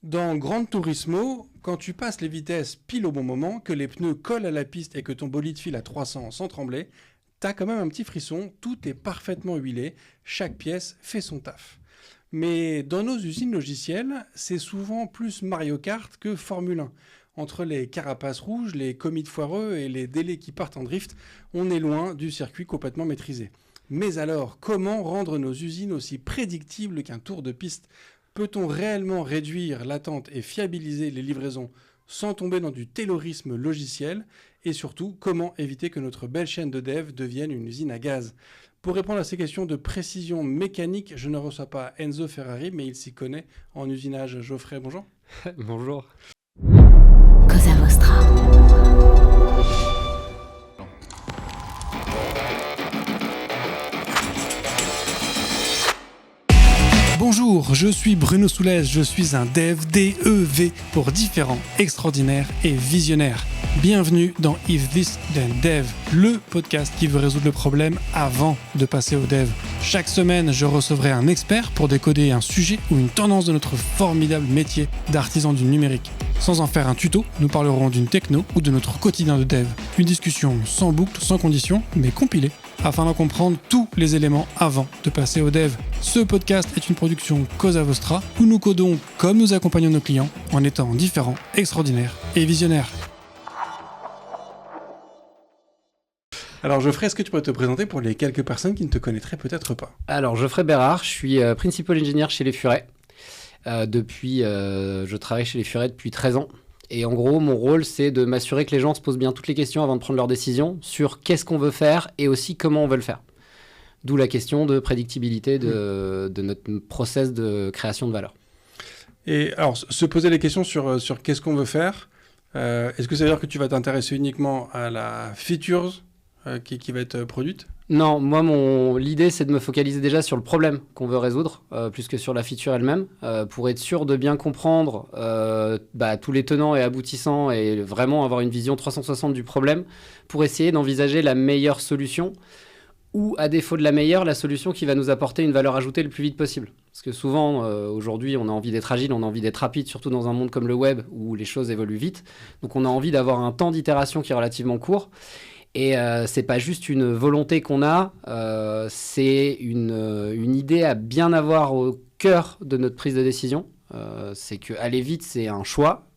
Dans Gran Turismo, quand tu passes les vitesses pile au bon moment, que les pneus collent à la piste et que ton bolide file à 300 sans trembler, t'as quand même un petit frisson, tout est parfaitement huilé, chaque pièce fait son taf. Mais dans nos usines logicielles, c'est souvent plus Mario Kart que Formule 1. Entre les carapaces rouges, les commits foireux et les délais qui partent en drift, on est loin du circuit complètement maîtrisé. Mais alors, comment rendre nos usines aussi prédictibles qu'un tour de piste ? Peut-on réellement réduire l'attente et fiabiliser les livraisons sans tomber dans du taylorisme logiciel ? Et surtout, comment éviter que notre belle chaîne de dev devienne une usine à gaz ? Pour répondre à ces questions de précision mécanique, je ne reçois pas Enzo Ferrari, mais il s'y connaît en usinage. Geoffrey, bonjour. Bonjour. Cosa Vostra. Bonjour, je suis Bruno Soulez, je suis un dev, D-E-V, pour différents, extraordinaires et visionnaires. Bienvenue dans If This Then Dev, le podcast qui veut résoudre le problème avant de passer au dev. Chaque semaine, je recevrai un expert pour décoder un sujet ou une tendance de notre formidable métier d'artisan du numérique. Sans en faire un tuto, nous parlerons d'une techno ou de notre quotidien de dev. Une discussion sans boucle, sans condition, mais compilée, afin d'en comprendre tous les éléments avant de passer au dev. Ce podcast est une production Cosa Vostra, où nous codons comme nous accompagnons nos clients, en étant différents, extraordinaires et visionnaires. Alors Geoffrey, est-ce que tu pourrais te présenter pour les quelques personnes qui ne te connaîtraient peut-être pas ? Alors, Geoffrey Bérard, je suis Principal Engineer chez Les Furets. Je travaille chez Les Furets depuis 13 ans. Et en gros, mon rôle, c'est de m'assurer que les gens se posent bien toutes les questions avant de prendre leurs décisions sur qu'est-ce qu'on veut faire et aussi comment on veut le faire. D'où la question de prédictibilité de notre process de création de valeur. Et alors, se poser les questions sur qu'est-ce qu'on veut faire, est-ce que ça veut dire que tu vas t'intéresser uniquement à la features qui va être produite ? Non, moi, l'idée, c'est de me focaliser déjà sur le problème qu'on veut résoudre, plus que sur la feature elle-même, pour être sûr de bien comprendre tous les tenants et aboutissants et vraiment avoir une vision 360 du problème pour essayer d'envisager la meilleure solution ou, à défaut de la meilleure, la solution qui va nous apporter une valeur ajoutée le plus vite possible. Parce que souvent, aujourd'hui, on a envie d'être agile, on a envie d'être rapide, surtout dans un monde comme le web où les choses évoluent vite. Donc, on a envie d'avoir un temps d'itération qui est relativement court. Et c'est pas juste une volonté qu'on a, c'est une idée à bien avoir au cœur de notre prise de décision. C'est que aller vite, c'est un choix.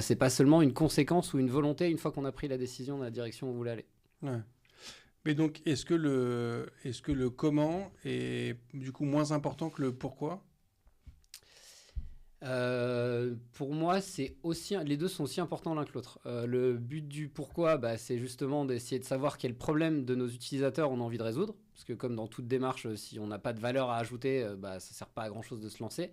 C'est pas seulement une conséquence ou une volonté une fois qu'on a pris la décision dans la direction où on voulait aller. Ouais. Mais donc, est-ce que le comment est du coup moins important que le pourquoi ? Pour moi, les deux sont aussi importants l'un que l'autre. Le but du pourquoi, c'est justement d'essayer de savoir quel problème de nos utilisateurs on a envie de résoudre. Parce que comme dans toute démarche, si on n'a pas de valeur à ajouter, ça ne sert pas à grand-chose de se lancer.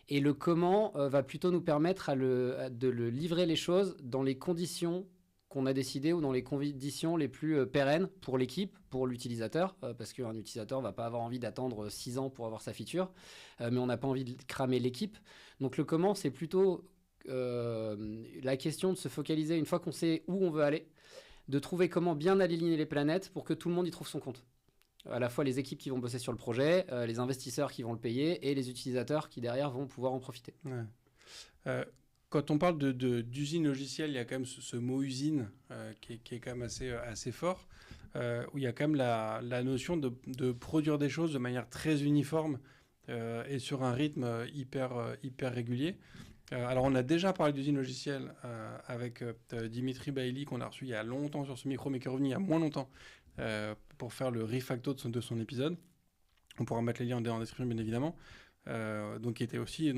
Et le comment va plutôt nous permettre de livrer les choses dans les conditions qu'on a décidé ou dans les conditions les plus pérennes pour l'équipe, pour l'utilisateur, parce qu'un utilisateur ne va pas avoir envie d'attendre 6 ans pour avoir sa feature, mais on n'a pas envie de cramer l'équipe. Donc le comment, c'est plutôt la question de se focaliser, une fois qu'on sait où on veut aller, de trouver comment bien aligner les planètes pour que tout le monde y trouve son compte. À la fois les équipes qui vont bosser sur le projet, les investisseurs qui vont le payer et les utilisateurs qui derrière vont pouvoir en profiter. Ouais. Quand on parle d'usine logicielle, il y a quand même ce mot usine qui est quand même assez fort, où il y a quand même la notion de produire des choses de manière très uniforme et sur un rythme hyper régulier. Alors on a déjà parlé d'usine logicielle avec Dimitri Bailly qu'on a reçu il y a longtemps sur ce micro, mais qui est revenu il y a moins longtemps pour faire le refacto de son épisode. On pourra mettre les liens en description bien évidemment. Donc qui était aussi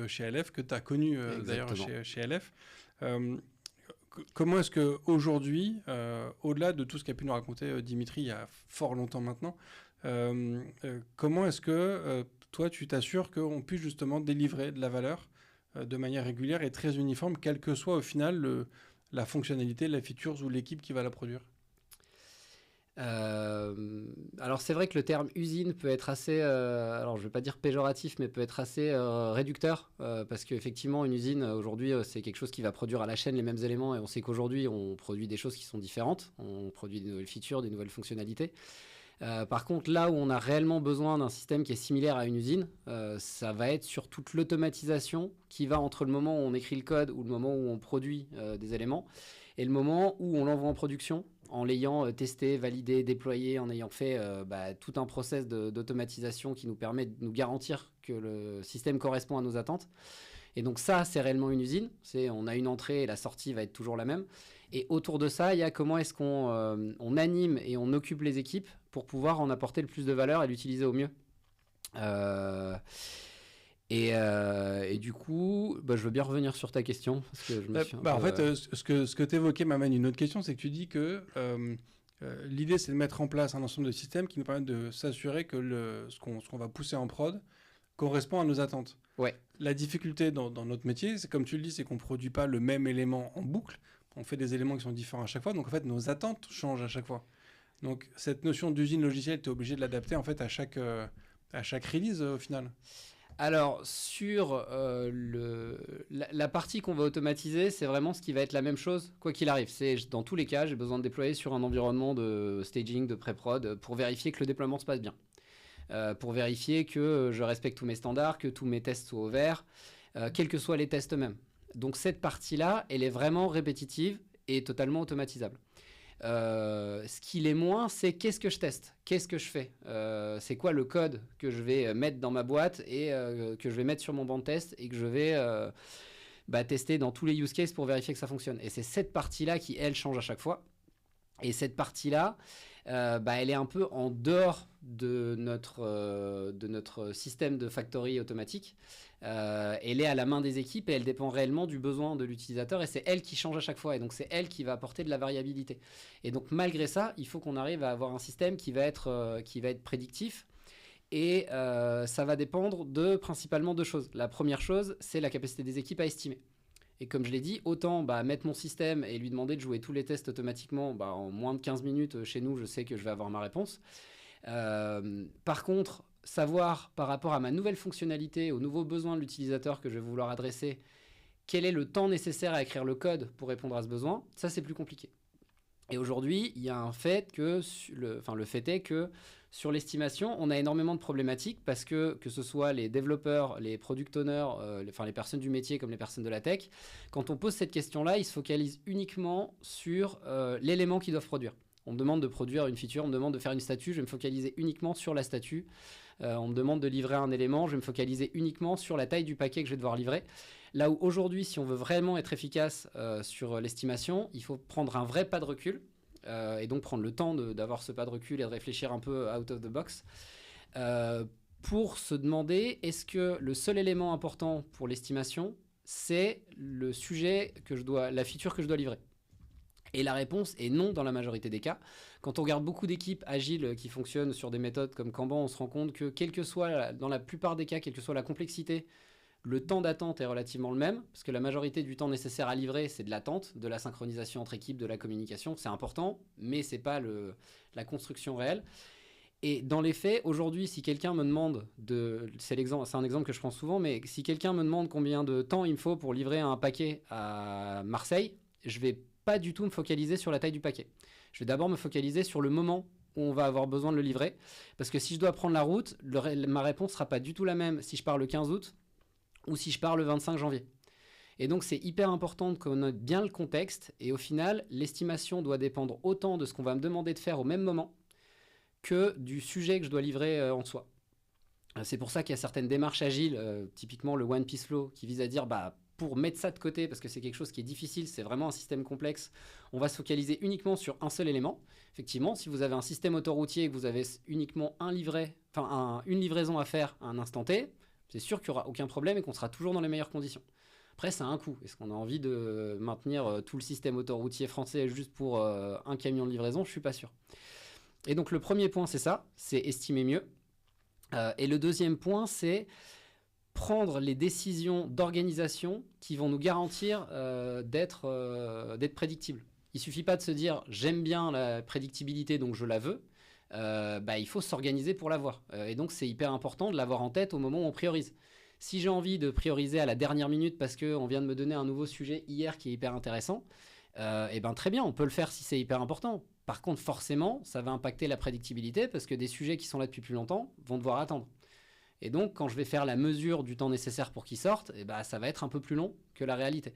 chez LF, que tu as connu d'ailleurs chez LF. Comment est-ce qu'aujourd'hui, au-delà de tout ce qu'a pu nous raconter Dimitri il y a fort longtemps maintenant, comment est-ce que toi tu t'assures qu'on puisse justement délivrer de la valeur de manière régulière et très uniforme, quelle que soit au final la fonctionnalité, la features ou l'équipe qui va la produire ? Alors c'est vrai que le terme usine peut être assez, alors je vais pas dire péjoratif, mais peut être assez réducteur, parce qu'effectivement une usine aujourd'hui c'est quelque chose qui va produire à la chaîne les mêmes éléments, et on sait qu'aujourd'hui on produit des choses qui sont différentes, on produit des nouvelles features, des nouvelles fonctionnalités. Par contre, là où on a réellement besoin d'un système qui est similaire à une usine, ça va être sur toute l'automatisation qui va entre le moment où on écrit le code ou le moment où on produit des éléments et le moment où on l'envoie en production en l'ayant testé, validé, déployé, en ayant fait tout un process d'automatisation qui nous permet de nous garantir que le système correspond à nos attentes. Et donc ça, c'est réellement une usine. On a une entrée et la sortie va être toujours la même. Et autour de ça, il y a comment est-ce qu'on anime et on occupe les équipes pour pouvoir en apporter le plus de valeur et l'utiliser au mieux. Et du coup, je veux bien revenir sur ta question. Parce que je me suis en fait, ce que tu évoquais m'amène une autre question, c'est que tu dis que l'idée, c'est de mettre en place un ensemble de systèmes qui nous permettent de s'assurer que ce qu'on va pousser en prod correspond à nos attentes. Ouais. La difficulté dans notre métier, c'est comme tu le dis, c'est qu'on ne produit pas le même élément en boucle. On fait des éléments qui sont différents à chaque fois. Donc, en fait, nos attentes changent à chaque fois. Donc, cette notion d'usine logicielle, tu es obligé de l'adapter en fait, à chaque release au final. Alors, sur la partie qu'on va automatiser, c'est vraiment ce qui va être la même chose, quoi qu'il arrive. Dans tous les cas, j'ai besoin de déployer sur un environnement de staging, de pré-prod, pour vérifier que le déploiement se passe bien. Pour vérifier que je respecte tous mes standards, que tous mes tests soient au vert, quels que soient les tests eux-mêmes. Donc cette partie-là, elle est vraiment répétitive et totalement automatisable. Ce qui l'est moins, c'est qu'est-ce que je teste, qu'est-ce que je fais, c'est quoi le code que je vais mettre dans ma boîte et que je vais mettre sur mon banc de test et que je vais tester dans tous les use cases pour vérifier que ça fonctionne. Et c'est cette partie-là qui, elle, change à chaque fois. Et cette partie-là, elle est un peu en dehors de notre système de factory automatique. Elle est à la main des équipes et elle dépend réellement du besoin de l'utilisateur et c'est elle qui change à chaque fois et donc c'est elle qui va apporter de la variabilité. Et donc malgré ça, il faut qu'on arrive à avoir un système qui va être prédictif et ça va dépendre principalement deux choses. La première chose, c'est la capacité des équipes à estimer. Et comme je l'ai dit, autant mettre mon système et lui demander de jouer tous les tests automatiquement en moins de 15 minutes chez nous, je sais que je vais avoir ma réponse. Par contre, savoir par rapport à ma nouvelle fonctionnalité, aux nouveaux besoins de l'utilisateur que je vais vouloir adresser, quel est le temps nécessaire à écrire le code pour répondre à ce besoin, ça c'est plus compliqué. Et aujourd'hui, il y a un fait que, le fait est que sur l'estimation, on a énormément de problématiques parce que ce soit les développeurs, les product owners, les personnes du métier comme les personnes de la tech, quand on pose cette question-là, ils se focalisent uniquement sur l'élément qu'ils doivent produire. On me demande de produire une feature, on me demande de faire une statue, je vais me focaliser uniquement sur la statue. On me demande de livrer un élément, je vais me focaliser uniquement sur la taille du paquet que je vais devoir livrer. Là où aujourd'hui, si on veut vraiment être efficace sur l'estimation, il faut prendre un vrai pas de recul et donc prendre le temps d'avoir ce pas de recul et de réfléchir un peu out of the box pour se demander est-ce que le seul élément important pour l'estimation, c'est le sujet la feature que je dois livrer. Et la réponse est non dans la majorité des cas. Quand on regarde beaucoup d'équipes agiles qui fonctionnent sur des méthodes comme Kanban, on se rend compte que dans la plupart des cas, quelle que soit la complexité, le temps d'attente est relativement le même, parce que la majorité du temps nécessaire à livrer, c'est de l'attente, de la synchronisation entre équipes, de la communication. C'est important, mais ce n'est pas la construction réelle. Et dans les faits, aujourd'hui, si quelqu'un me demande, c'est un exemple que je prends souvent, mais si quelqu'un me demande combien de temps il me faut pour livrer un paquet à Marseille, je vais pas du tout me focaliser sur la taille du paquet. Je vais d'abord me focaliser sur le moment où on va avoir besoin de le livrer. Parce que si je dois prendre la route, ma réponse ne sera pas du tout la même si je pars le 15 août ou si je pars le 25 janvier. Et donc, c'est hyper important qu'on note bien le contexte. Et au final, l'estimation doit dépendre autant de ce qu'on va me demander de faire au même moment que du sujet que je dois livrer en soi. C'est pour ça qu'il y a certaines démarches agiles, typiquement le One Piece Flow, qui vise à dire pour mettre ça de côté, parce que c'est quelque chose qui est difficile, c'est vraiment un système complexe, on va se focaliser uniquement sur un seul élément. Effectivement, si vous avez un système autoroutier et que vous avez uniquement une livraison à faire à un instant T, c'est sûr qu'il n'y aura aucun problème et qu'on sera toujours dans les meilleures conditions. Après, ça a un coût. Est-ce qu'on a envie de maintenir tout le système autoroutier français juste pour un camion de livraison ? Je ne suis pas sûr. Et donc, le premier point, c'est ça, c'est estimer mieux. Et le deuxième point, c'est prendre les décisions d'organisation qui vont nous garantir d'être prédictibles. Il ne suffit pas de se dire « j'aime bien la prédictibilité, donc je la veux ». Il faut s'organiser pour l'avoir. Et donc, c'est hyper important de l'avoir en tête au moment où on priorise. Si j'ai envie de prioriser à la dernière minute parce qu'on vient de me donner un nouveau sujet hier qui est hyper intéressant, très bien, on peut le faire si c'est hyper important. Par contre, forcément, ça va impacter la prédictibilité parce que des sujets qui sont là depuis plus longtemps vont devoir attendre. Et donc, quand je vais faire la mesure du temps nécessaire pour qu'ils sortent, ça va être un peu plus long que la réalité.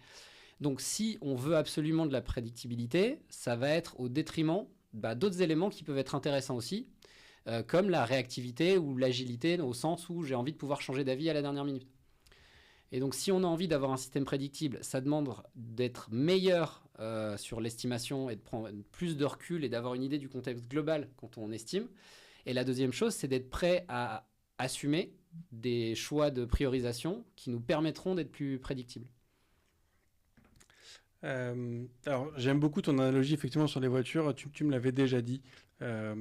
Donc, si on veut absolument de la prédictibilité, ça va être au détriment d'autres éléments qui peuvent être intéressants aussi, comme la réactivité ou l'agilité, au sens où j'ai envie de pouvoir changer d'avis à la dernière minute. Et donc, si on a envie d'avoir un système prédictible, ça demande d'être meilleur sur l'estimation et de prendre plus de recul et d'avoir une idée du contexte global quand on estime. Et la deuxième chose, c'est d'être prêt à assumer des choix de priorisation qui nous permettront d'être plus prédictibles. Alors, j'aime beaucoup ton analogie effectivement sur les voitures. Tu me l'avais déjà dit en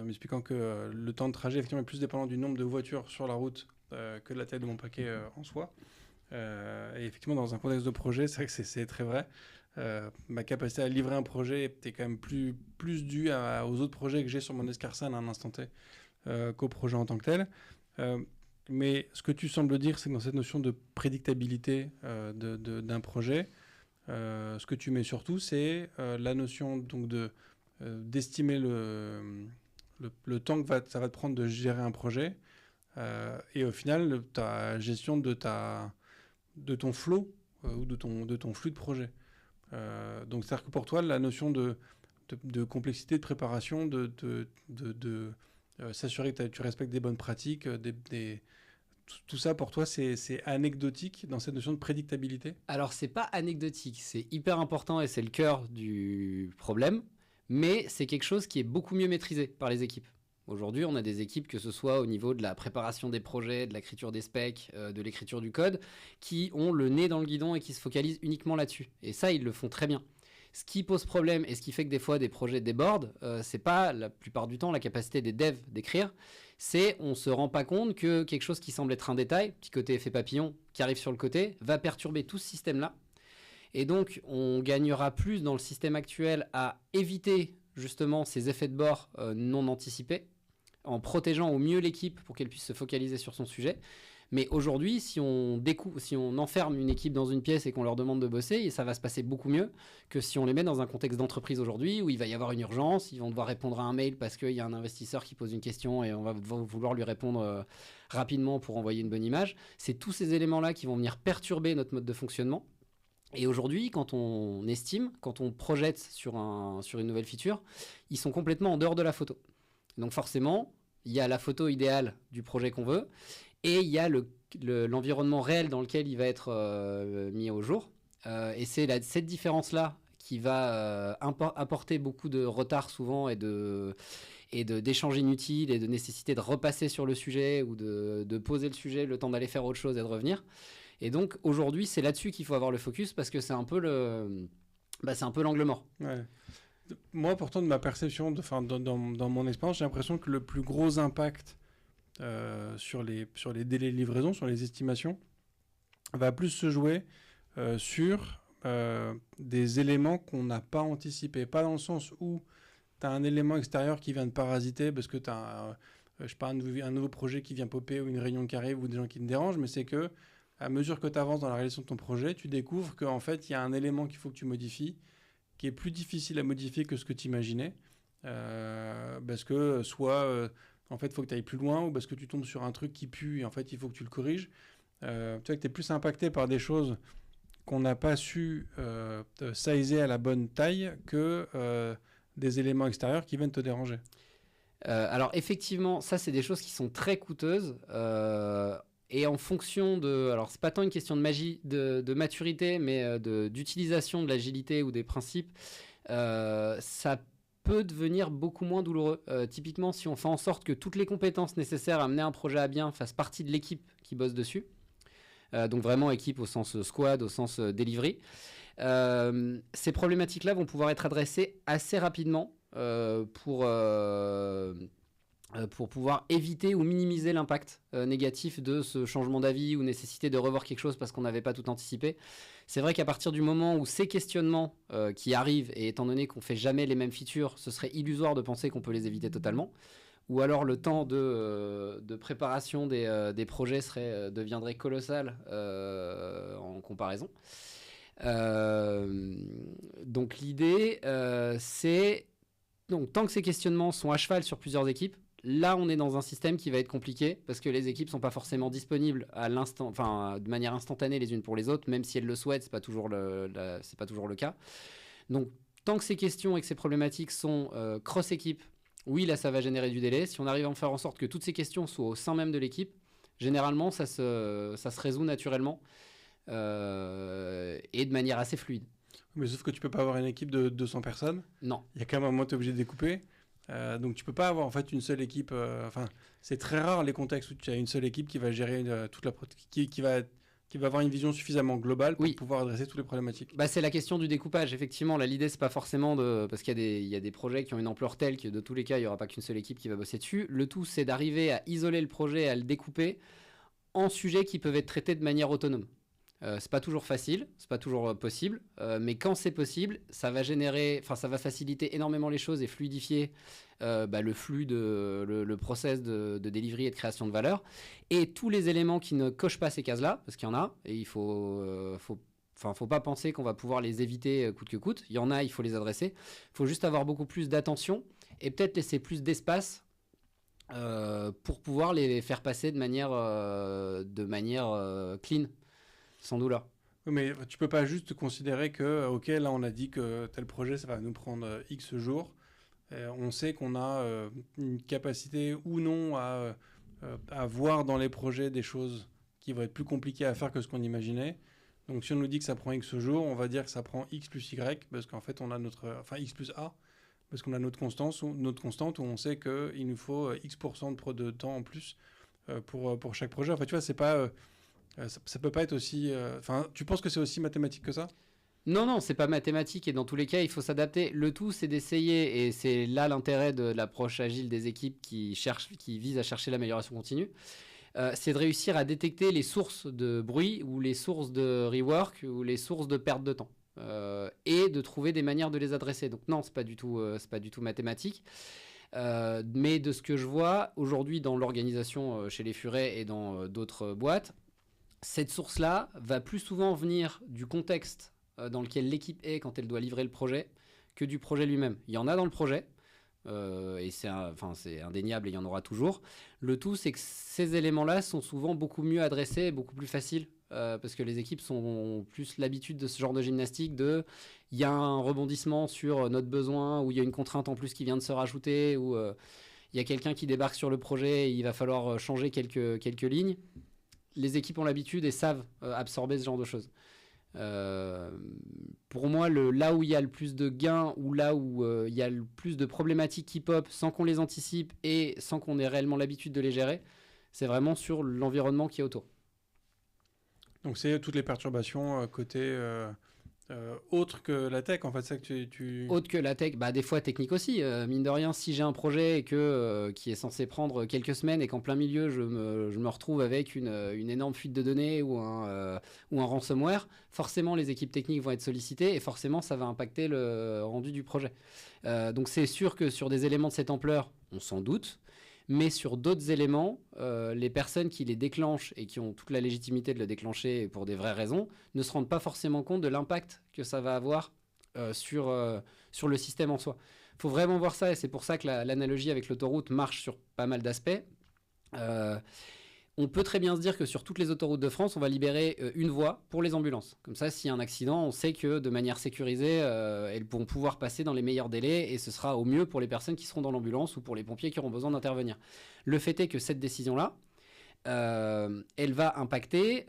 m'expliquant que le temps de trajet effectivement est plus dépendant du nombre de voitures sur la route que de la taille de mon paquet en soi. Et effectivement, dans un contexte de projet, c'est vrai que c'est très vrai. Ma capacité à livrer un projet est quand même plus due aux autres projets que j'ai sur mon escarcelle à un instant T qu'au projet en tant que tel. Mais ce que tu sembles dire, c'est que dans cette notion de prédictabilité d'un projet, ce que tu mets surtout, c'est la notion donc d'estimer le temps que ça va te prendre de gérer un projet et au final ta gestion de ton flow ou de ton flux de projet. Donc c'est-à-dire que pour toi, la notion de complexité, de préparation, de s'assurer que tu respectes des bonnes pratiques, tout ça pour toi, c'est anecdotique dans cette notion de prédictabilité? Alors, c'est pas anecdotique, c'est hyper important et c'est le cœur du problème, mais c'est quelque chose qui est beaucoup mieux maîtrisé par les équipes. Aujourd'hui, on a des équipes, que ce soit au niveau de la préparation des projets, de l'écriture des specs, de l'écriture du code, qui ont le nez dans le guidon et qui se focalisent uniquement là-dessus. Et ça, ils le font très bien. Ce qui pose problème et ce qui fait que des fois des projets débordent, c'est pas la plupart du temps la capacité des devs d'écrire, c'est on se rend pas compte que quelque chose qui semble être un détail, petit côté effet papillon qui arrive sur le côté, va perturber tout ce système-là. Et donc on gagnera plus dans le système actuel à éviter justement ces effets de bord non anticipés, en protégeant au mieux l'équipe pour qu'elle puisse se focaliser sur son sujet. Mais aujourd'hui, si on enferme une équipe dans une pièce et qu'on leur demande de bosser, ça va se passer beaucoup mieux que si on les met dans un contexte d'entreprise aujourd'hui où il va y avoir une urgence, ils vont devoir répondre à un mail parce qu'il y a un investisseur qui pose une question et on va vouloir lui répondre rapidement pour envoyer une bonne image. C'est tous ces éléments-là qui vont venir perturber notre mode de fonctionnement. Et aujourd'hui, quand on estime, quand on projette sur une nouvelle feature, ils sont complètement en dehors de la photo. Donc forcément, il y a la photo idéale du projet qu'on veut, et il y a l'environnement réel dans lequel il va être mis au jour. Et c'est cette différence-là qui va apporter beaucoup de retard souvent et d'échanges inutiles et de nécessité de repasser sur le sujet ou de poser le sujet, le temps d'aller faire autre chose et de revenir. Et donc aujourd'hui, c'est là-dessus qu'il faut avoir le focus parce que c'est un peu l'angle mort. Ouais. Moi, pourtant, de ma perception, dans mon expérience, j'ai l'impression que le plus gros impact sur les délais de livraison, sur les estimations, va plus se jouer sur des éléments qu'on n'a pas anticipés. Pas dans le sens où tu as un élément extérieur qui vient de parasiter parce que tu as un nouveau projet qui vient popper ou une réunion qui arrive ou des gens qui te dérangent, mais c'est que à mesure que tu avances dans la réalisation de ton projet, tu découvres qu'en fait, il y a un élément qu'il faut que tu modifies qui est plus difficile à modifier que ce que tu imaginais parce que soit en fait il faut que tu ailles plus loin ou parce que tu tombes sur un truc qui pue et en fait il faut que tu le corriges. Tu vois que tu es plus impacté par des choses qu'on n'a pas su sizer à la bonne taille que des éléments extérieurs qui viennent te déranger. Alors effectivement, ça c'est des choses qui sont très coûteuses et en fonction de... Alors c'est pas tant une question de maturité, mais d'utilisation de l'agilité ou des principes, ça peut devenir beaucoup moins douloureux. Typiquement, si on fait en sorte que toutes les compétences nécessaires à mener un projet à bien fassent partie de l'équipe qui bosse dessus, donc vraiment équipe au sens squad, au sens delivery, ces problématiques-là vont pouvoir être adressées assez rapidement pour pouvoir éviter ou minimiser l'impact négatif de ce changement d'avis ou nécessité de revoir quelque chose parce qu'on n'avait pas tout anticipé. C'est vrai qu'à partir du moment où ces questionnements qui arrivent, et étant donné qu'on ne fait jamais les mêmes features, ce serait illusoire de penser qu'on peut les éviter totalement, ou alors le temps de préparation des projets deviendrait colossal en comparaison. Donc l'idée, c'est Donc, tant que ces questionnements sont à cheval sur plusieurs équipes, là, on est dans un système qui va être compliqué parce que les équipes sont pas forcément disponibles à l'instant, enfin, de manière instantanée les unes pour les autres, même si elles le souhaitent, c'est pas toujours le cas. Donc, tant que ces questions et que ces problématiques sont cross-équipe, oui, là, ça va générer du délai. Si on arrive à en faire en sorte que toutes ces questions soient au sein même de l'équipe, généralement, ça se résout naturellement et de manière assez fluide. Mais sauf que tu peux pas avoir une équipe de 200 personnes. Non. Il y a quand même un moment où tu es obligé de découper. Donc tu peux pas avoir en fait une seule équipe. C'est très rare les contextes où tu as une seule équipe qui va gérer qui va avoir une vision suffisamment globale pour pouvoir adresser toutes les problématiques. Bah, c'est la question du découpage. Effectivement, là, l'idée c'est pas forcément parce qu'il y a des projets qui ont une ampleur telle que de tous les cas il y aura pas qu'une seule équipe qui va bosser dessus. Le tout c'est d'arriver à isoler le projet, à le découper en sujets qui peuvent être traités de manière autonome. C'est pas toujours facile, c'est pas toujours possible, mais quand c'est possible, ça va faciliter énormément les choses et fluidifier le flux le process de delivery et de création de valeur. Et tous les éléments qui ne cochent pas ces cases-là, parce qu'il y en a, et il faut pas penser qu'on va pouvoir les éviter coûte que coûte. Il y en a, il faut les adresser. Il faut juste avoir beaucoup plus d'attention et peut-être laisser plus d'espace pour pouvoir les faire passer de manière clean. Sans douleur. Oui, mais tu peux pas juste considérer que, ok, là on a dit que tel projet ça va nous prendre X jours. On sait qu'on a une capacité ou non à voir dans les projets des choses qui vont être plus compliquées à faire que ce qu'on imaginait. Donc si on nous dit que ça prend X jours, on va dire que ça prend X plus Y parce qu'en fait on a X plus A parce qu'on a notre constante où on sait qu'il nous faut X% de temps en plus pour chaque projet. Enfin tu vois, c'est pas... ça peut pas être aussi... tu penses que c'est aussi mathématique que ça ? Non, c'est pas mathématique et dans tous les cas, il faut s'adapter. Le tout, c'est d'essayer, et c'est là l'intérêt de l'approche agile des équipes qui visent à chercher l'amélioration continue, c'est de réussir à détecter les sources de bruit ou les sources de rework ou les sources de perte de temps et de trouver des manières de les adresser. Donc non, c'est pas du tout mathématique. Mais de ce que je vois aujourd'hui dans l'organisation chez les Furets et dans d'autres boîtes, cette source-là va plus souvent venir du contexte dans lequel l'équipe est quand elle doit livrer le projet que du projet lui-même. Il y en a dans le projet, et c'est indéniable et il y en aura toujours. Le tout, c'est que ces éléments-là sont souvent beaucoup mieux adressés et beaucoup plus faciles parce que les équipes ont plus l'habitude de ce genre de gymnastique il y a un rebondissement sur notre besoin ou il y a une contrainte en plus qui vient de se rajouter ou il y a quelqu'un qui débarque sur le projet et il va falloir changer quelques lignes. Les équipes ont l'habitude et savent absorber ce genre de choses. Pour moi, là où il y a le plus de gains ou là où il y a le plus de problématiques qui pop sans qu'on les anticipe et sans qu'on ait réellement l'habitude de les gérer, c'est vraiment sur l'environnement qui est autour. Donc c'est toutes les perturbations côté autre que la tech, en fait, ça que tu... Autre que la tech, des fois technique aussi. Mine de rien, si j'ai un projet qui est censé prendre quelques semaines et qu'en plein milieu, je me retrouve avec une énorme fuite de données ou un ransomware, forcément, les équipes techniques vont être sollicitées et forcément, ça va impacter le rendu du projet. Donc, c'est sûr que sur des éléments de cette ampleur, on s'en doute. Mais sur d'autres éléments, les personnes qui les déclenchent et qui ont toute la légitimité de le déclencher pour des vraies raisons ne se rendent pas forcément compte de l'impact que ça va avoir sur le système en soi. Il faut vraiment voir ça et c'est pour ça que l'analogie avec l'autoroute marche sur pas mal d'aspects. On peut très bien se dire que sur toutes les autoroutes de France, on va libérer une voie pour les ambulances. Comme ça, s'il y a un accident, on sait que de manière sécurisée, elles vont pouvoir passer dans les meilleurs délais et ce sera au mieux pour les personnes qui seront dans l'ambulance ou pour les pompiers qui auront besoin d'intervenir. Le fait est que cette décision-là, elle va impacter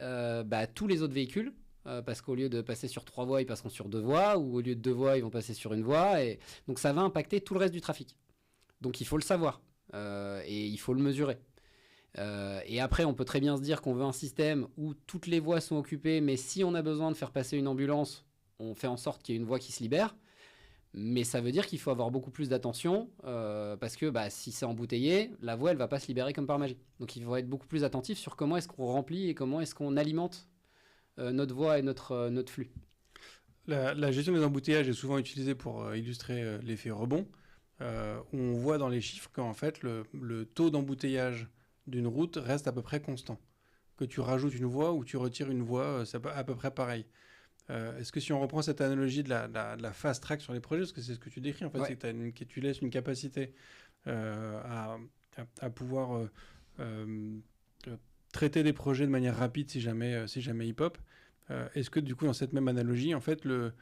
tous les autres véhicules parce qu'au lieu de passer sur 3 voies, ils passeront sur 2 voies ou au lieu de 2 voies, ils vont passer sur 1 voie. Et donc, ça va impacter tout le reste du trafic. Donc, il faut le savoir et il faut le mesurer. Et après, on peut très bien se dire qu'on veut un système où toutes les voies sont occupées, mais si on a besoin de faire passer une ambulance, on fait en sorte qu'il y ait une voie qui se libère. Mais ça veut dire qu'il faut avoir beaucoup plus d'attention parce que si c'est embouteillé, la voie, elle va pas se libérer comme par magie. Donc, il faut être beaucoup plus attentif sur comment est-ce qu'on remplit et comment est-ce qu'on alimente notre voie et notre flux. La gestion des embouteillages est souvent utilisée pour illustrer l'effet rebond. On voit dans les chiffres qu'en fait, le taux d'embouteillage d'une route reste à peu près constant. Que tu rajoutes une voie ou tu retires une voie, c'est à peu près pareil. Est-ce que si on reprend cette analogie de la fast track sur les projets, parce que c'est ce que tu décris, en fait, c'est que tu laisses une capacité à pouvoir traiter des projets de manière rapide si jamais hip-hop. Est-ce que du coup, dans cette même analogie, en fait, le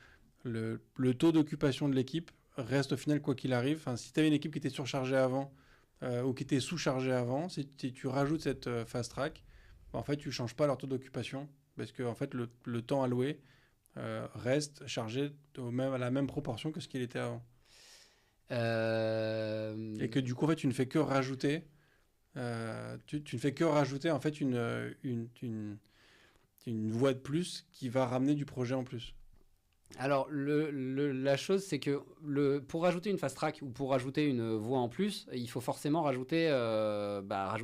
taux d'occupation de l'équipe reste au final quoi qu'il arrive. Enfin, si tu avais une équipe qui était surchargée avant ou qui était sous-chargée avant, si tu rajoutes cette fast track, en fait, tu ne changes pas leur taux d'occupation parce que en fait, le temps alloué reste chargé à la même proportion que ce qu'il était avant. Et que du coup, en fait, tu ne fais que rajouter, tu ne fais que rajouter en fait une voie de plus qui va ramener du projet en plus. Alors, la chose, c'est que pour rajouter une fast track ou pour rajouter une voie en plus, il faut forcément rajouter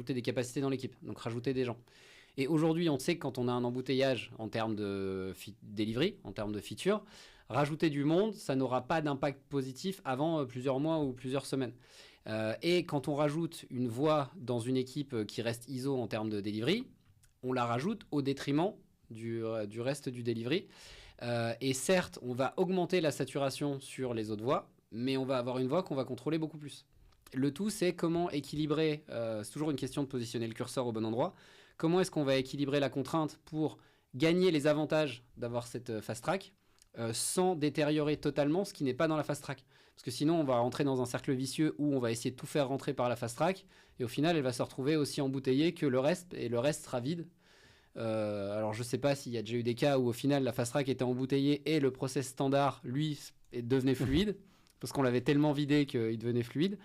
des capacités dans l'équipe, donc rajouter des gens. Et aujourd'hui, on sait que quand on a un embouteillage en termes de delivery, en termes de feature, rajouter du monde, ça n'aura pas d'impact positif avant plusieurs mois ou plusieurs semaines. Et quand on rajoute une voie dans une équipe qui reste ISO en termes de delivery, on la rajoute au détriment du reste du delivery. Et certes, on va augmenter la saturation sur les autres voies, mais on va avoir une voie qu'on va contrôler beaucoup plus. Le tout, c'est comment équilibrer, c'est toujours une question de positionner le curseur au bon endroit, comment est-ce qu'on va équilibrer la contrainte pour gagner les avantages d'avoir cette fast track sans détériorer totalement ce qui n'est pas dans la fast track. Parce que sinon, on va rentrer dans un cercle vicieux où on va essayer de tout faire rentrer par la fast track, et au final, elle va se retrouver aussi embouteillée que le reste, et le reste sera vide. Alors je sais pas s'il y a déjà eu des cas où au final la fast track était embouteillée et le process standard lui devenait fluide parce qu'on l'avait tellement vidé qu'il devenait fluide,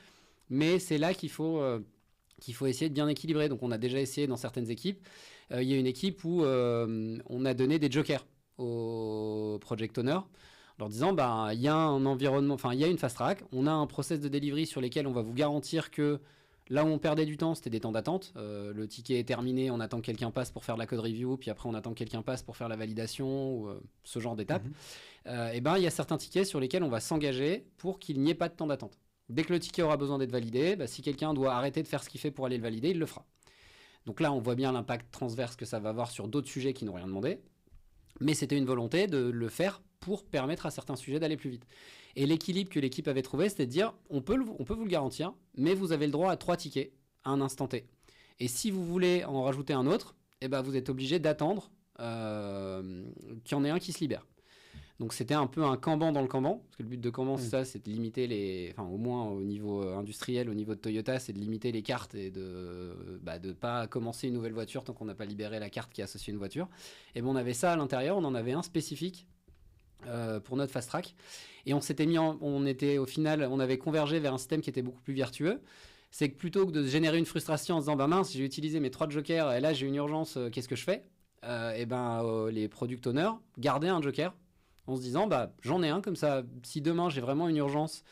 mais c'est là qu'il faut essayer de bien équilibrer. Donc on a déjà essayé dans certaines équipes. Il y a une équipe où on a donné des jokers aux project owners en leur disant il y a un environnement, enfin il y a une fast track, on a un process de delivery sur lesquels on va vous garantir que là où on perdait du temps, c'était des temps d'attente. Le ticket est terminé, on attend que quelqu'un passe pour faire la code review, puis après on attend que quelqu'un passe pour faire la validation, ou ce genre d'étapes. Il y a certains tickets sur lesquels on va s'engager pour qu'il n'y ait pas de temps d'attente. Dès que le ticket aura besoin d'être validé, si quelqu'un doit arrêter de faire ce qu'il fait pour aller le valider, il le fera. Donc là, on voit bien l'impact transverse que ça va avoir sur d'autres sujets qui n'ont rien demandé. Mais c'était une volonté de le faire pour permettre à certains sujets d'aller plus vite. Et l'équilibre que l'équipe avait trouvé, c'était de dire, on peut vous le garantir, mais vous avez le droit à 3 tickets à un instant T. Et si vous voulez en rajouter un autre, vous êtes obligé d'attendre qu'il y en ait un qui se libère. Donc c'était un peu un Kanban dans le Kanban, parce que le but de Kanban, c'est ça, c'est de limiter au moins au niveau industriel, au niveau de Toyota, c'est de limiter les cartes et de ne pas commencer une nouvelle voiture tant qu'on n'a pas libéré la carte qui est associée à une voiture. Et on avait ça à l'intérieur, on en avait un spécifique pour notre fast track. Et on s'était au final, on avait convergé vers un système qui était beaucoup plus vertueux. C'est que plutôt que de générer une frustration en se disant mince, j'ai utilisé mes 3 jokers et là j'ai une urgence, qu'est-ce que je fais, les product owners gardaient un joker en se disant j'en ai un comme ça, si demain j'ai vraiment une urgence,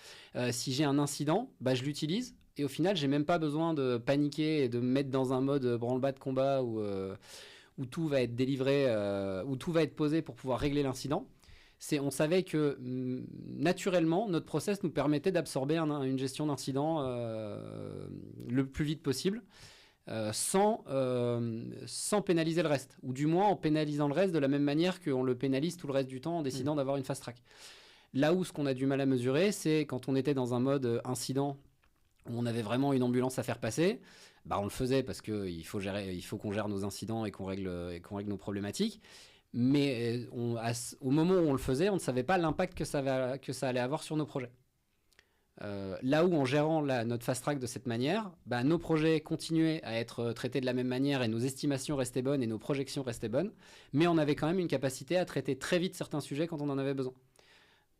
si j'ai un incident, je l'utilise et au final j'ai même pas besoin de paniquer et de me mettre dans un mode branle-bas de combat où tout va être délivré, où tout va être posé pour pouvoir régler l'incident. On savait que naturellement, notre process nous permettait d'absorber une gestion d'incident le plus vite possible sans pénaliser le reste. Ou du moins en pénalisant le reste de la même manière qu'on le pénalise tout le reste du temps en décidant d'avoir une fast track. Là où ce qu'on a du mal à mesurer, c'est quand on était dans un mode incident, où on avait vraiment une ambulance à faire passer, on le faisait parce qu'il faut qu'on gère nos incidents et qu'on règle nos problématiques. Mais au moment où on le faisait, on ne savait pas l'impact que ça allait avoir sur nos projets. Là où en gérant notre fast track de cette manière, nos projets continuaient à être traités de la même manière et nos estimations restaient bonnes et nos projections restaient bonnes, mais on avait quand même une capacité à traiter très vite certains sujets quand on en avait besoin.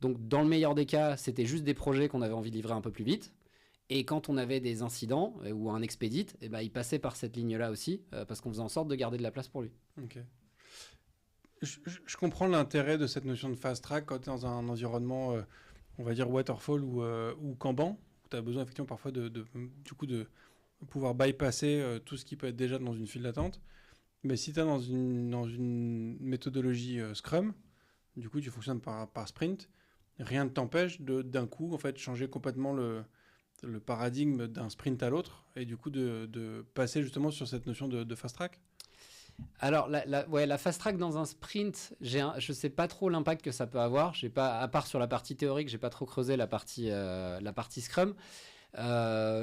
Donc dans le meilleur des cas, c'était juste des projets qu'on avait envie de livrer un peu plus vite. Et quand on avait des incidents ou un expédit, il passait par cette ligne-là aussi, parce qu'on faisait en sorte de garder de la place pour lui. Ok. Je comprends l'intérêt de cette notion de fast track quand tu es dans un environnement, on va dire waterfall ou Kanban, où tu as besoin effectivement parfois de pouvoir bypasser tout ce qui peut être déjà dans une file d'attente. Mais si tu es dans une méthodologie Scrum, du coup tu fonctionnes par sprint, rien ne t'empêche d'un coup en fait changer complètement le paradigme d'un sprint à l'autre et du coup de passer justement sur cette notion de fast track. Alors, la fast track dans un sprint, je sais pas trop l'impact que ça peut avoir. J'ai pas, à part sur la partie théorique, j'ai pas trop creusé la partie Scrum.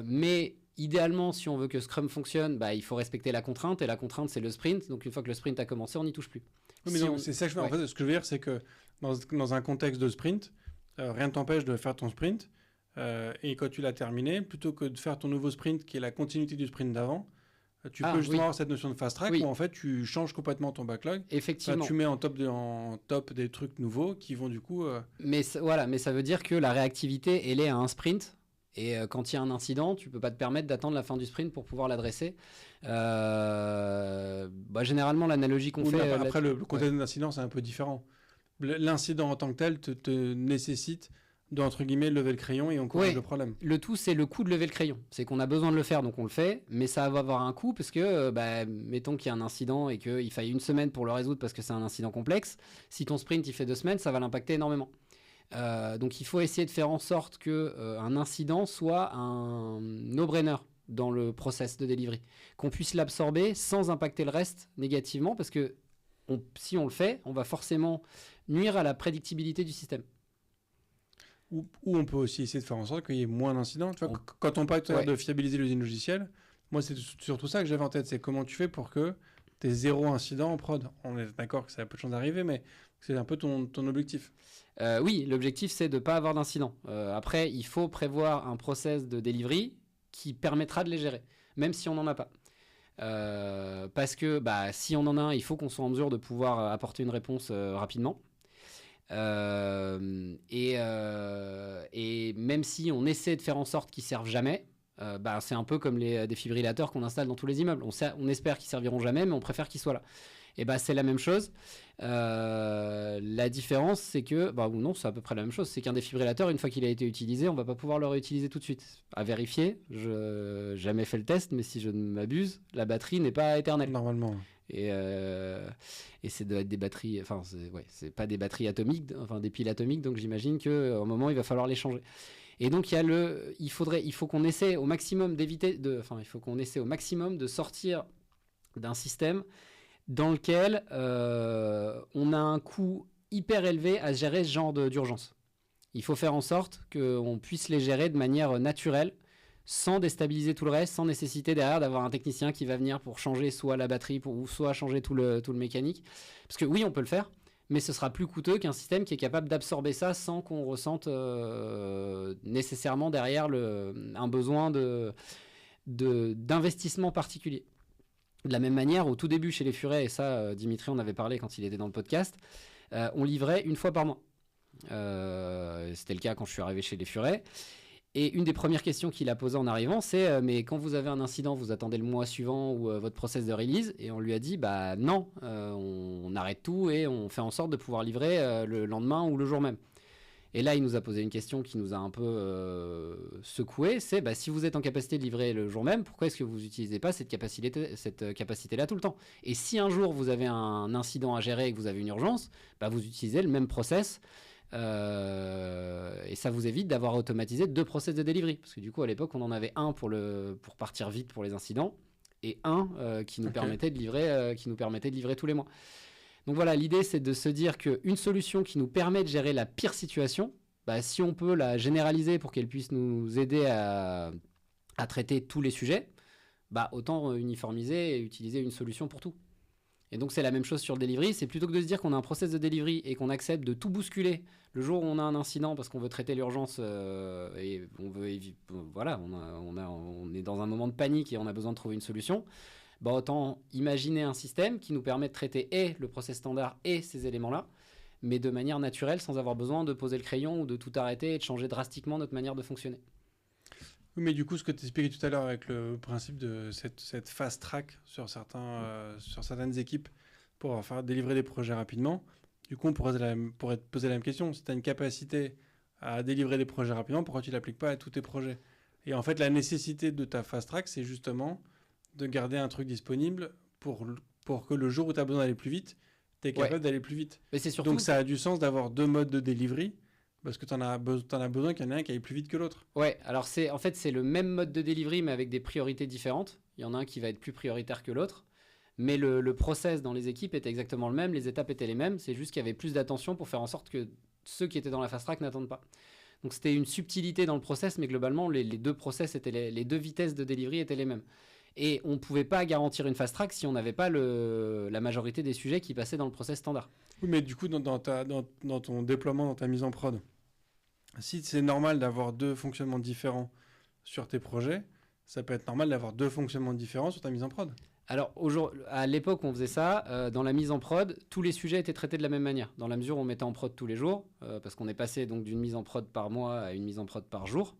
Mais idéalement, si on veut que Scrum fonctionne, bah, il faut respecter la contrainte. Et la contrainte, c'est le sprint. Donc, une fois que le sprint a commencé, on n'y touche plus. Oui, mais Si donc, on- c'est ça que je veux. ouais. En fait, ce que je veux dire, c'est que dans un contexte de sprint, rien ne t'empêche de faire ton sprint. Et quand tu l'as terminé, plutôt que de faire ton nouveau sprint qui est la continuité du sprint d'avant, tu peux justement Oui. avoir cette notion de fast track Oui. où en fait tu changes complètement ton backlog. Enfin, Effectivement. tu mets en top des trucs nouveaux qui vont du coup. Mais ça veut dire que la réactivité, elle est à un sprint. Et quand il y a un incident, tu peux pas te permettre d'attendre la fin du sprint pour pouvoir l'adresser. Généralement, l'analogie qu'on Ou fait... non, après, le contexte d'incident, c'est un peu différent. L'incident en tant que tel te nécessite de, entre guillemets, lever le crayon et on corrige Ouais. le problème. Le tout, c'est le coût de lever le crayon. C'est qu'on a besoin de le faire, donc on le fait, mais ça va avoir un coût parce que, mettons qu'il y a un incident et qu'il faille une semaine pour le résoudre parce que c'est un incident complexe. Si ton sprint, il fait 2 semaines, ça va l'impacter énormément. Donc il faut essayer de faire en sorte qu'un incident soit un no-brainer dans le process de delivery. Qu'on puisse l'absorber sans impacter le reste négativement parce que si on le fait, on va forcément nuire à la prédictibilité du système. Ou on peut aussi essayer de faire en sorte qu'il y ait moins d'incidents. Tu vois, quand on parle tout à l'heure de fiabiliser l'usine logicielle, moi, c'est surtout ça que j'avais en tête. C'est comment tu fais pour que tu aies 0 incident en prod. On est d'accord que ça a peu de chance d'arriver, mais c'est un peu ton objectif. Oui, l'objectif, c'est de ne pas avoir d'incident. Après, il faut prévoir un process de delivery qui permettra de les gérer, même si on n'en a pas. Parce que si on en a un, il faut qu'on soit en mesure de pouvoir apporter une réponse rapidement. Et même si on essaie de faire en sorte qu'ils servent jamais, c'est un peu comme les défibrillateurs qu'on installe dans tous les immeubles. On espère qu'ils serviront jamais, mais on préfère qu'ils soient là. Et c'est la même chose. La différence, c'est que, ou non, c'est à peu près la même chose. C'est qu'un défibrillateur, une fois qu'il a été utilisé, on va pas pouvoir le réutiliser tout de suite. À vérifier, je n'ai jamais fait le test, mais si je ne m'abuse, la batterie n'est pas éternelle. Normalement. Et c'est des batteries, c'est pas des batteries atomiques, enfin des piles atomiques, donc j'imagine qu'à un moment il va falloir les changer. Et donc il faut qu'on essaie au maximum de sortir d'un système dans lequel on a un coût hyper élevé à gérer ce genre d'urgence. Il faut faire en sorte qu'on puisse les gérer de manière naturelle, sans déstabiliser tout le reste, sans nécessiter derrière d'avoir un technicien qui va venir pour changer soit la batterie ou soit changer tout le mécanique. Parce que oui, on peut le faire, mais ce sera plus coûteux qu'un système qui est capable d'absorber ça sans qu'on ressente nécessairement derrière un besoin d'investissement particulier. De la même manière, au tout début chez les Furets, et ça, Dimitri en avait parlé quand il était dans le podcast, on livrait une fois par mois. C'était le cas quand je suis arrivé chez les Furets. Et une des premières questions qu'il a posées en arrivant, c'est mais quand vous avez un incident, vous attendez le mois suivant ou votre process de release? Et on lui a dit non, on arrête tout et on fait en sorte de pouvoir livrer le lendemain ou le jour même. Et là, il nous a posé une question qui nous a un peu secoué, c'est si vous êtes en capacité de livrer le jour même, pourquoi est-ce que vous n'utilisez pas cette capacité-là tout le temps? Et si un jour vous avez un incident à gérer et que vous avez une urgence, vous utilisez le même process. Et ça vous évite d'avoir automatisé 2 process de delivery. Parce que du coup, à l'époque, on en avait un pour partir vite pour les incidents et un qui nous permettait de livrer tous les mois. Donc voilà, l'idée, c'est de se dire qu'une solution qui nous permet de gérer la pire situation, si on peut la généraliser pour qu'elle puisse nous aider à traiter tous les sujets, autant uniformiser et utiliser une solution pour tout. Et donc, c'est la même chose sur le delivery. C'est plutôt que de se dire qu'on a un process de delivery et qu'on accepte de tout bousculer le jour où on a un incident parce qu'on veut traiter l'urgence et on veut on est dans un moment de panique et on a besoin de trouver une solution. Autant imaginer un système qui nous permet de traiter et le process standard et ces éléments-là, mais de manière naturelle sans avoir besoin de poser le crayon ou de tout arrêter et de changer drastiquement notre manière de fonctionner. Oui, mais du coup, ce que tu expliquais tout à l'heure avec le principe de cette fast track sur certaines équipes pour faire délivrer des projets rapidement, du coup, on pourrait te poser la même question. Si tu as une capacité à délivrer des projets rapidement, pourquoi tu ne l'appliques pas à tous tes projets? Et en fait, la nécessité de ta fast track, c'est justement de garder un truc disponible pour que le jour où tu as besoin d'aller plus vite, tu es capable d'aller plus vite. Mais c'est surtout... Donc, ça a du sens d'avoir 2 modes de delivery. Parce que tu en as besoin qu'il y en ait un qui aille plus vite que l'autre. Ouais, alors c'est le même mode de delivery, mais avec des priorités différentes. Il y en a un qui va être plus prioritaire que l'autre. Mais le process dans les équipes était exactement le même, les étapes étaient les mêmes, c'est juste qu'il y avait plus d'attention pour faire en sorte que ceux qui étaient dans la fast track n'attendent pas. Donc c'était une subtilité dans le process, mais globalement, les deux process étaient les deux vitesses de delivery étaient les mêmes. Et on ne pouvait pas garantir une fast track si on n'avait pas la majorité des sujets qui passaient dans le process standard. Oui, mais du coup, dans ton déploiement, dans ta mise en prod, si c'est normal d'avoir 2 fonctionnements différents sur tes projets, ça peut être normal d'avoir 2 fonctionnements différents sur ta mise en prod. Alors, à l'époque, on faisait ça. Dans la mise en prod, tous les sujets étaient traités de la même manière. Dans la mesure où on mettait en prod tous les jours, parce qu'on est passé donc d'une mise en prod par mois à une mise en prod par jour.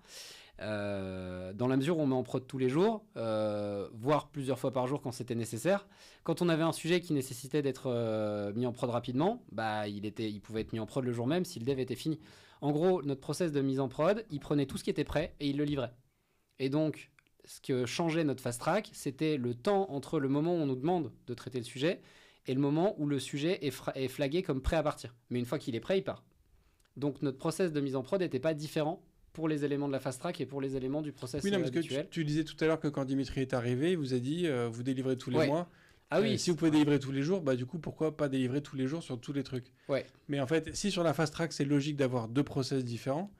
Dans la mesure où on met en prod tous les jours, voire plusieurs fois par jour quand c'était nécessaire. Quand on avait un sujet qui nécessitait d'être mis en prod rapidement, il pouvait être mis en prod le jour même si le dev était fini. En gros, notre process de mise en prod, il prenait tout ce qui était prêt et il le livrait. Et donc, ce que changeait notre fast track, c'était le temps entre le moment où on nous demande de traiter le sujet et le moment où le sujet est flagué comme prêt à partir. Mais une fois qu'il est prêt, il part. Donc notre process de mise en prod n'était pas différent pour les éléments de la fast track et pour les éléments du process habituel. Parce que tu disais tout à l'heure que quand Dimitri est arrivé, il vous a dit vous délivrez tous les mois. Ah oui. Si vous pouvez délivrer tous les jours, du coup, pourquoi pas délivrer tous les jours sur tous les trucs ? Ouais. Mais en fait, si sur la fast track, c'est logique d'avoir 2 process différents,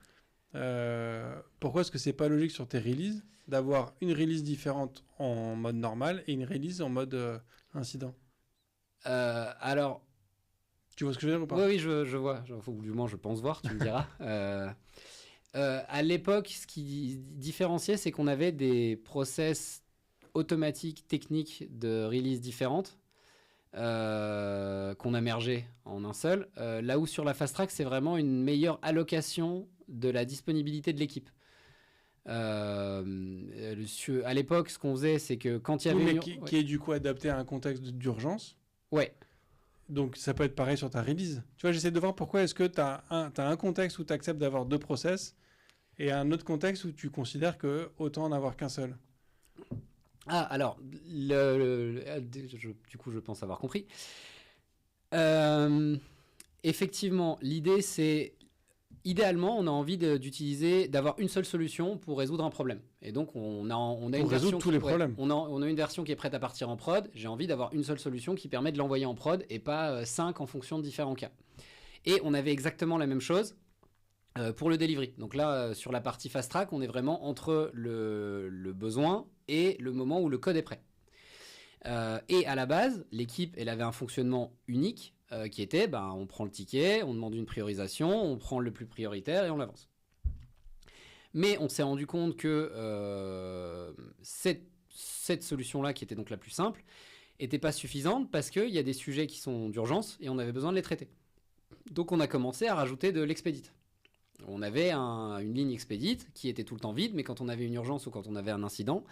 pourquoi est-ce que c'est pas logique sur tes releases d'avoir une release différente en mode normal et une release en mode incident ? Alors... Tu vois ce que je veux dire ou pas ? Oui, je vois. Ou du moins, je pense voir, tu me diras. À l'époque, ce qui différenciait, c'est qu'on avait des process automatiques, techniques de release différentes qu'on a mergé en un seul. Là où sur la fast track, c'est vraiment une meilleure allocation de la disponibilité de l'équipe. À l'époque, ce qu'on faisait, c'est que quand il y avait... qui est du coup adapté à un contexte d'urgence. Ouais. Donc ça peut être pareil sur ta release. Tu vois, j'essaie de voir pourquoi est-ce que tu as un contexte où tu acceptes d'avoir 2 process et un autre contexte où tu considères que autant en avoir qu'un seul. Ah, alors, du coup, je pense avoir compris. Effectivement, l'idée, c'est... Idéalement, on a envie d'avoir une seule solution pour résoudre un problème. Et donc, on a une version tous les problèmes. On a une version qui est prête à partir en prod. J'ai envie d'avoir une seule solution qui permet de l'envoyer en prod et pas 5 en fonction de différents cas. Et on avait exactement la même chose pour le delivery. Donc là, sur la partie fast track, on est vraiment entre le besoin et le moment où le code est prêt. Et à la base, l'équipe, elle avait un fonctionnement unique qui était, on prend le ticket, on demande une priorisation, on prend le plus prioritaire et on l'avance. Mais on s'est rendu compte que cette solution-là, qui était donc la plus simple, n'était pas suffisante parce qu'il y a des sujets qui sont d'urgence et on avait besoin de les traiter. Donc on a commencé à rajouter de l'expedite. On avait une ligne expedite qui était tout le temps vide, mais quand on avait une urgence ou quand on avait un incident,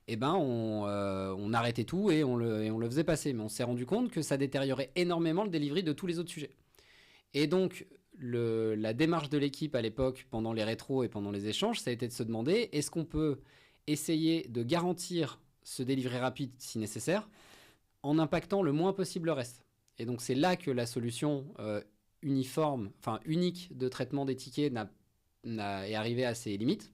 on arrêtait tout et on le faisait passer. Mais on s'est rendu compte que ça détériorait énormément le delivery de tous les autres sujets. Et donc, la démarche de l'équipe à l'époque, pendant les rétros et pendant les échanges, ça a été de se demander, est-ce qu'on peut essayer de garantir ce delivery rapide si nécessaire, en impactant le moins possible le reste. Et donc, c'est là que la solution unique de traitement des tickets est arrivée à ses limites.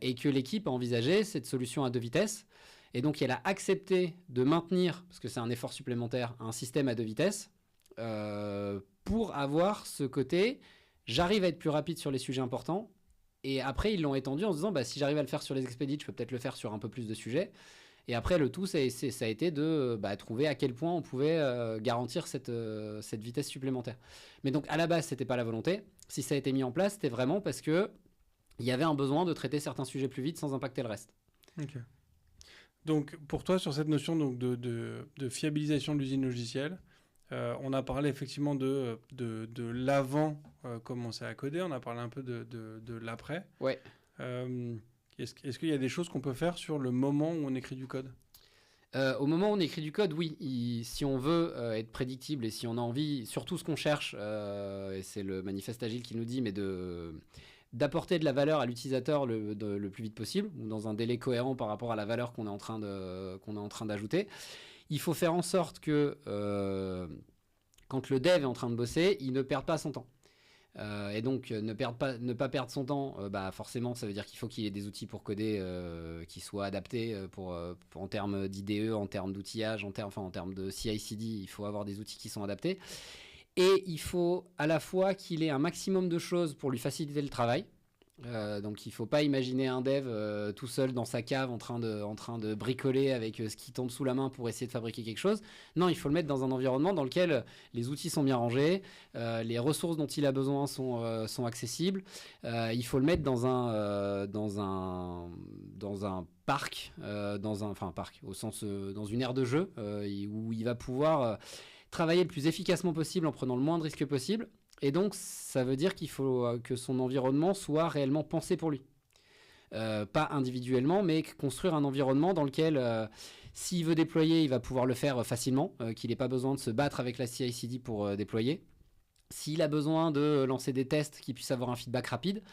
Et que l'équipe a envisagé cette solution à 2 vitesses. Et donc, elle a accepté de maintenir, parce que c'est un effort supplémentaire, un système à 2 vitesses pour avoir ce côté, j'arrive à être plus rapide sur les sujets importants. Et après, ils l'ont étendu en se disant, si j'arrive à le faire sur les expedites, je peux peut-être le faire sur un peu plus de sujets. Et après, le tout, ça a été de trouver à quel point on pouvait garantir cette vitesse supplémentaire. Mais donc, à la base, c'était pas la volonté. Si ça a été mis en place, c'était vraiment parce que il y avait un besoin de traiter certains sujets plus vite sans impacter le reste. Ok. Donc, pour toi, sur cette notion donc, de fiabilisation de l'usine logicielle, on a parlé effectivement de l'avant commencer à coder, on a parlé un peu de l'après. Ouais. Est-ce qu'il y a des choses qu'on peut faire sur le moment où on écrit du code ? Au moment où on écrit du code, oui. Si on veut être prédictible et si on a envie, surtout ce qu'on cherche, et c'est le manifeste agile qui nous dit, mais d'apporter de la valeur à l'utilisateur le plus vite possible, ou dans un délai cohérent par rapport à la valeur qu'on est en train d'ajouter. Il faut faire en sorte que quand le dev est en train de bosser, il ne perde pas son temps. Et donc, ne pas perdre son temps, forcément, ça veut dire qu'il faut qu'il ait des outils pour coder qui soient adaptés en termes d'IDE, en termes d'outillage, en termes de CI/CD, il faut avoir des outils qui sont adaptés. Et il faut à la fois qu'il ait un maximum de choses pour lui faciliter le travail. Donc il ne faut pas imaginer un dev tout seul dans sa cave en train de bricoler avec ce qui tombe sous la main pour essayer de fabriquer quelque chose. Non, il faut le mettre dans un environnement dans lequel les outils sont bien rangés, les ressources dont il a besoin sont accessibles. Il faut le mettre dans un parc, au sens dans une aire de jeu où il va pouvoir travailler le plus efficacement possible en prenant le moins de risques possible. Et donc, ça veut dire qu'il faut que son environnement soit réellement pensé pour lui. Pas individuellement, mais construire un environnement dans lequel, s'il veut déployer, il va pouvoir le faire facilement, qu'il n'ait pas besoin de se battre avec la CI/CD pour déployer. S'il a besoin de lancer des tests, qu'il puisse avoir un feedback rapide.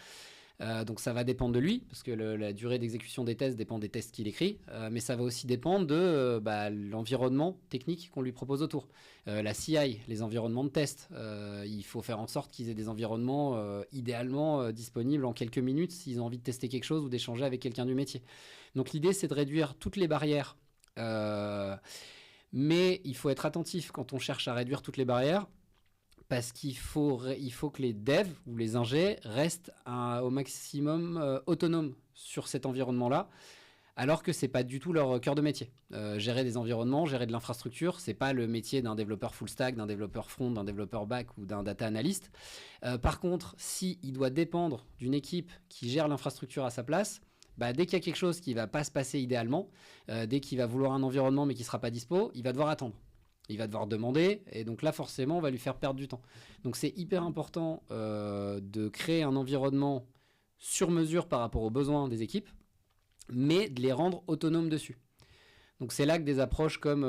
Donc ça va dépendre de lui, parce que la durée d'exécution des tests dépend des tests qu'il écrit, mais ça va aussi dépendre de l'environnement technique qu'on lui propose autour. La CI, les environnements de test, il faut faire en sorte qu'ils aient des environnements idéalement disponibles en quelques minutes s'ils ont envie de tester quelque chose ou d'échanger avec quelqu'un du métier. Donc l'idée, c'est de réduire toutes les barrières, mais il faut être attentif quand on cherche à réduire toutes les barrières, parce qu'il faut que les devs ou les ingés restent au maximum autonomes sur cet environnement-là, alors que ce n'est pas du tout leur cœur de métier. Gérer des environnements, gérer de l'infrastructure, ce n'est pas le métier d'un développeur full stack, d'un développeur front, d'un développeur back ou d'un data analyst. Par contre, s'il doit dépendre d'une équipe qui gère l'infrastructure à sa place, dès qu'il y a quelque chose qui ne va pas se passer idéalement, dès qu'il va vouloir un environnement mais qui ne sera pas dispo, il va devoir attendre. Il va devoir demander, et donc là, forcément, on va lui faire perdre du temps. Donc, c'est hyper important de créer un environnement sur mesure par rapport aux besoins des équipes, mais de les rendre autonomes dessus. Donc, c'est là que des approches comme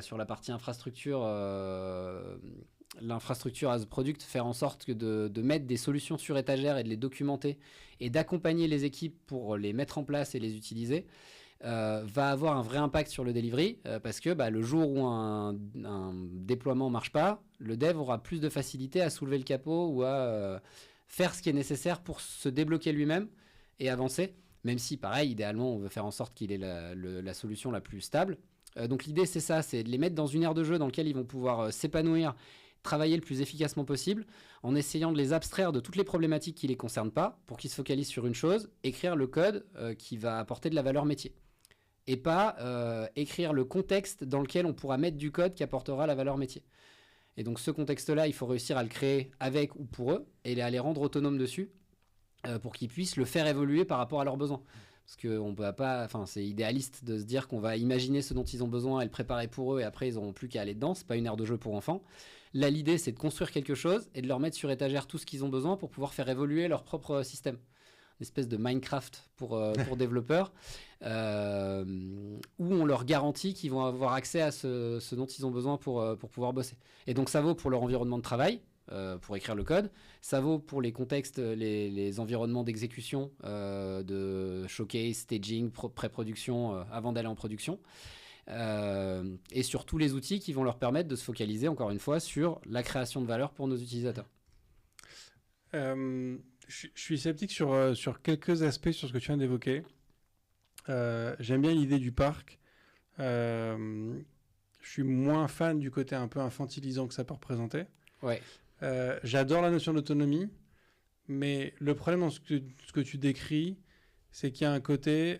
sur la partie infrastructure, l'infrastructure as a product, faire en sorte que de mettre des solutions sur étagère et de les documenter et d'accompagner les équipes pour les mettre en place et les utiliser, va avoir un vrai impact sur le delivery parce que le jour où un déploiement ne marche pas, le dev aura plus de facilité à soulever le capot ou à faire ce qui est nécessaire pour se débloquer lui-même et avancer, même si pareil, idéalement, on veut faire en sorte qu'il ait la solution la plus stable. Donc l'idée, c'est ça, c'est de les mettre dans une aire de jeu dans laquelle ils vont pouvoir s'épanouir, travailler le plus efficacement possible, en essayant de les abstraire de toutes les problématiques qui ne les concernent pas, pour qu'ils se focalisent sur une chose, écrire le code qui va apporter de la valeur métier. Et pas écrire le contexte dans lequel on pourra mettre du code qui apportera la valeur métier. Et donc ce contexte-là, il faut réussir à le créer avec ou pour eux, et à les rendre autonomes dessus, pour qu'ils puissent le faire évoluer par rapport à leurs besoins. Parce qu'on peut pas, c'est idéaliste de se dire qu'on va imaginer ce dont ils ont besoin et le préparer pour eux, et après ils n'auront plus qu'à aller dedans. C'est pas une aire de jeu pour enfants. Là, l'idée, c'est de construire quelque chose et de leur mettre sur étagère tout ce qu'ils ont besoin pour pouvoir faire évoluer leur propre système. Une espèce de Minecraft pour développeurs, où on leur garantit qu'ils vont avoir accès à ce dont ils ont besoin pour pouvoir bosser. Et donc ça vaut pour leur environnement de travail, pour écrire le code, ça vaut pour les contextes, les environnements d'exécution, de showcase, staging, pré-production, avant d'aller en production, et sur tous les outils qui vont leur permettre de se focaliser, encore une fois, sur la création de valeur pour nos utilisateurs. Je suis sceptique sur quelques aspects sur ce que tu viens d'évoquer. J'aime bien l'idée du parc. Je suis moins fan du côté un peu infantilisant que ça peut représenter. Ouais. J'adore la notion d'autonomie, mais le problème dans ce que tu décris, c'est qu'il y a un côté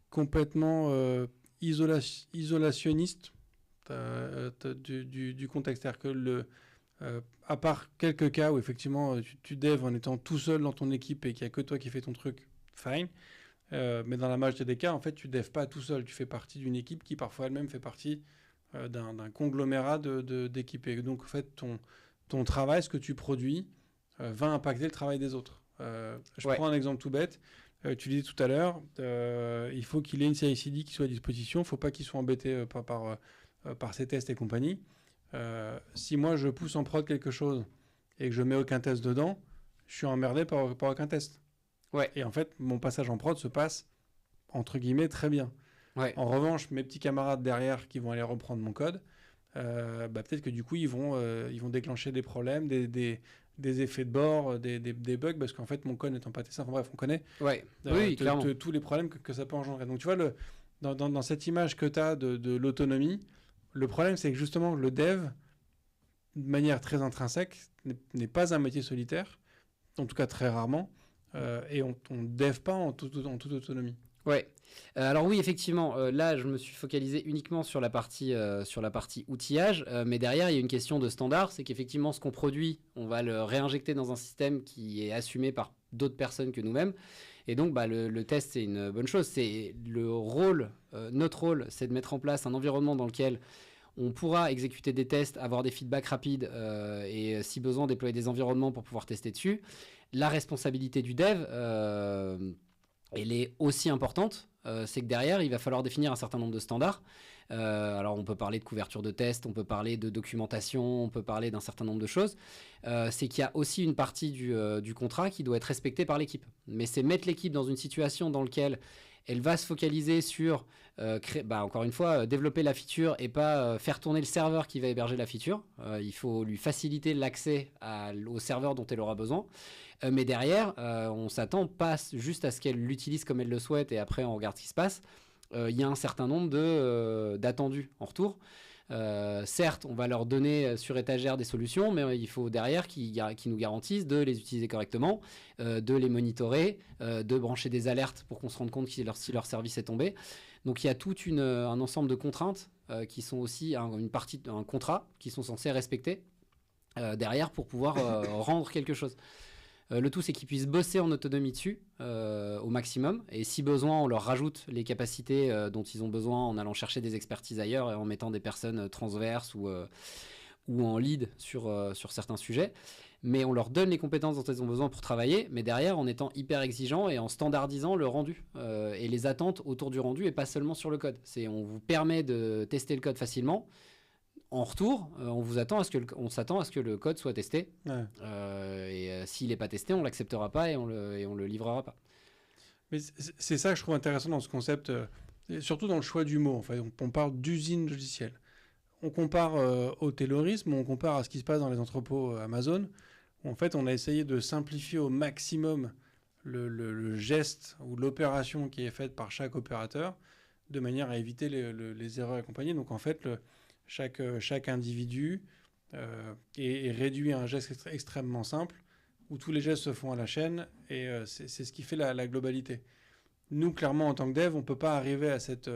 complètement isolationniste du contexte. C'est-à-dire que à part quelques cas où effectivement tu devs en étant tout seul dans ton équipe et qu'il n'y a que toi qui fais ton truc, fine. Mais dans la majorité des cas, en fait, tu devs pas tout seul. Tu fais partie d'une équipe qui parfois elle-même fait partie d'un conglomérat d'équipes. Et donc, en fait, ton travail, ce que tu produis, va impacter le travail des autres. Je prends un exemple tout bête. Tu disais tout à l'heure, il faut qu'il ait une CI/CD qui soit à disposition. Il ne faut pas qu'il soit embêté par ses tests et compagnie. Si moi je pousse en prod quelque chose et que je mets aucun test dedans, je suis emmerdé par aucun test. Ouais. Et en fait, mon passage en prod se passe entre guillemets très bien. Ouais. En revanche, mes petits camarades derrière qui vont aller reprendre mon code, peut-être que du coup, ils vont déclencher des problèmes, des effets de bord, des bugs, parce qu'en fait, mon code n'étant pas testé, enfin bref, on connaît Ouais. Oui, clairement. tous les problèmes que ça peut engendrer. Donc, tu vois, dans cette image que tu as de l'autonomie, le problème, c'est que justement, le dev, de manière très intrinsèque, n'est pas un métier solitaire, en tout cas très rarement, et on ne dev pas en toute autonomie. Ouais. Alors oui, effectivement, là, je me suis focalisé uniquement sur la partie outillage, mais derrière, il y a une question de standard, c'est qu'effectivement, ce qu'on produit, on va le réinjecter dans un système qui est assumé par d'autres personnes que nous-mêmes, et donc le test, c'est une bonne chose. C'est notre rôle, c'est de mettre en place un environnement dans lequel on pourra exécuter des tests, avoir des feedbacks rapides et si besoin, déployer des environnements pour pouvoir tester dessus. La responsabilité du dev, elle est aussi importante. C'est que derrière, il va falloir définir un certain nombre de standards. Alors, on peut parler de couverture de test, on peut parler de documentation, on peut parler d'un certain nombre de choses. C'est qu'il y a aussi une partie du contrat qui doit être respectée par l'équipe. Mais c'est mettre l'équipe dans une situation dans laquelle elle va se focaliser sur, encore une fois, développer la feature et pas faire tourner le serveur qui va héberger la feature. Il faut lui faciliter l'accès au serveur dont elle aura besoin. Mais derrière, on s'attend pas juste à ce qu'elle l'utilise comme elle le souhaite et après on regarde ce qui se passe. Il y a un certain nombre d'attendus en retour. Certes, on va leur donner sur étagère des solutions, mais il faut derrière qu'ils nous garantissent de les utiliser correctement, de les monitorer, de brancher des alertes pour qu'on se rende compte si leur service est tombé. Donc il y a tout un ensemble de contraintes qui sont aussi une partie d'un contrat qui sont censés respecter derrière pour pouvoir rendre quelque chose. Le tout, c'est qu'ils puissent bosser en autonomie dessus au maximum. Et si besoin, on leur rajoute les capacités dont ils ont besoin en allant chercher des expertises ailleurs et en mettant des personnes transverses ou en lead sur certains sujets. Mais on leur donne les compétences dont ils ont besoin pour travailler, mais derrière, en étant hyper exigeant et en standardisant le rendu et les attentes autour du rendu et pas seulement sur le code. On vous permet de tester le code facilement. En retour, on s'attend à ce que le code soit testé. Ouais. Et s'il n'est pas testé, on ne l'acceptera pas et on le livrera pas. Mais c'est ça que je trouve intéressant dans ce concept, et surtout dans le choix du mot. En fait, on parle d'usine logicielle. On compare au taylorisme, on compare à ce qui se passe dans les entrepôts Amazon, où en fait, on a essayé de simplifier au maximum le geste ou l'opération qui est faite par chaque opérateur, de manière à éviter les erreurs et compagnie. Donc en fait, chaque individu est réduit à un geste extrêmement simple, où tous les gestes se font à la chaîne, et c'est ce qui fait la globalité. Nous, clairement, en tant que dev, on ne peut pas arriver à cette